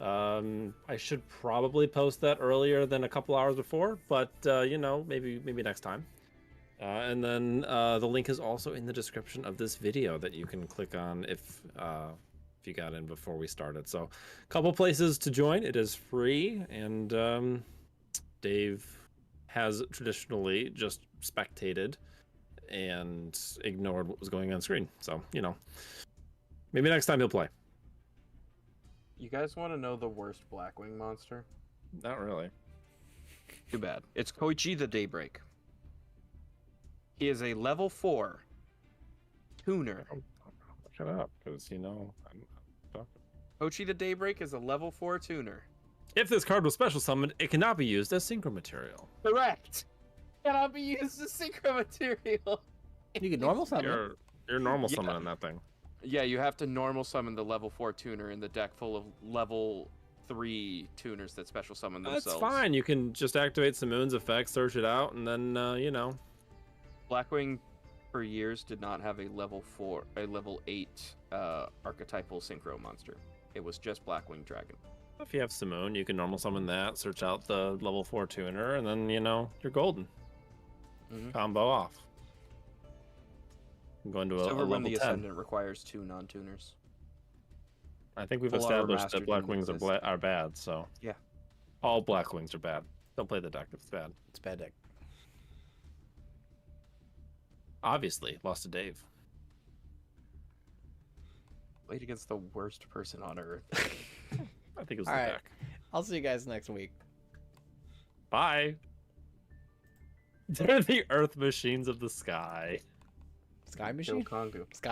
I should probably post that earlier than a couple hours before, but maybe next time. And then the link is also in the description of this video that you can click on if you got in before we started. So a couple places to join. It is free, and Dave has traditionally just spectated and ignored what was going on screen. So, you know, maybe next time he'll play. You guys want to know the worst Blackwing monster? Not really. Too bad. It's Koichi the Daybreak. He is a level 4 tuner. Look it up, because, you know, I'm talking. Koichi the Daybreak is a level 4 tuner. If this card was special summoned, it cannot be used as synchro material. Correct. Cannot be used as synchro material. You can normal summon it. You're normal Yeah. summoning that thing. Yeah, you have to normal summon the level 4 tuner in the deck full of level 3 tuners that special summon themselves. That's fine. You can just activate some moon's effect, search it out, and then, you know. Blackwing for years did not have a level 8 archetypal synchro monster. It was just Blackwing Dragon. If you have Simone, you can normal summon that, search out the level 4 tuner, and then, you know, you're golden. Mhm. Combo off. I'm going to a Silver when level the 10. Ascendant requires 2 non-tuners. I think we've Full Armor established Master that didn't Blackwings exist. are bad, so. Yeah. All Blackwings are bad. Don't play the deck if it's bad. It's a bad deck. Obviously, lost to Dave. Played against the worst person on Earth. I think it was All the right. deck. I'll see you guys next week. Bye. They're the Earth machines of the sky. Sky Kill Machine? Kongu. Sky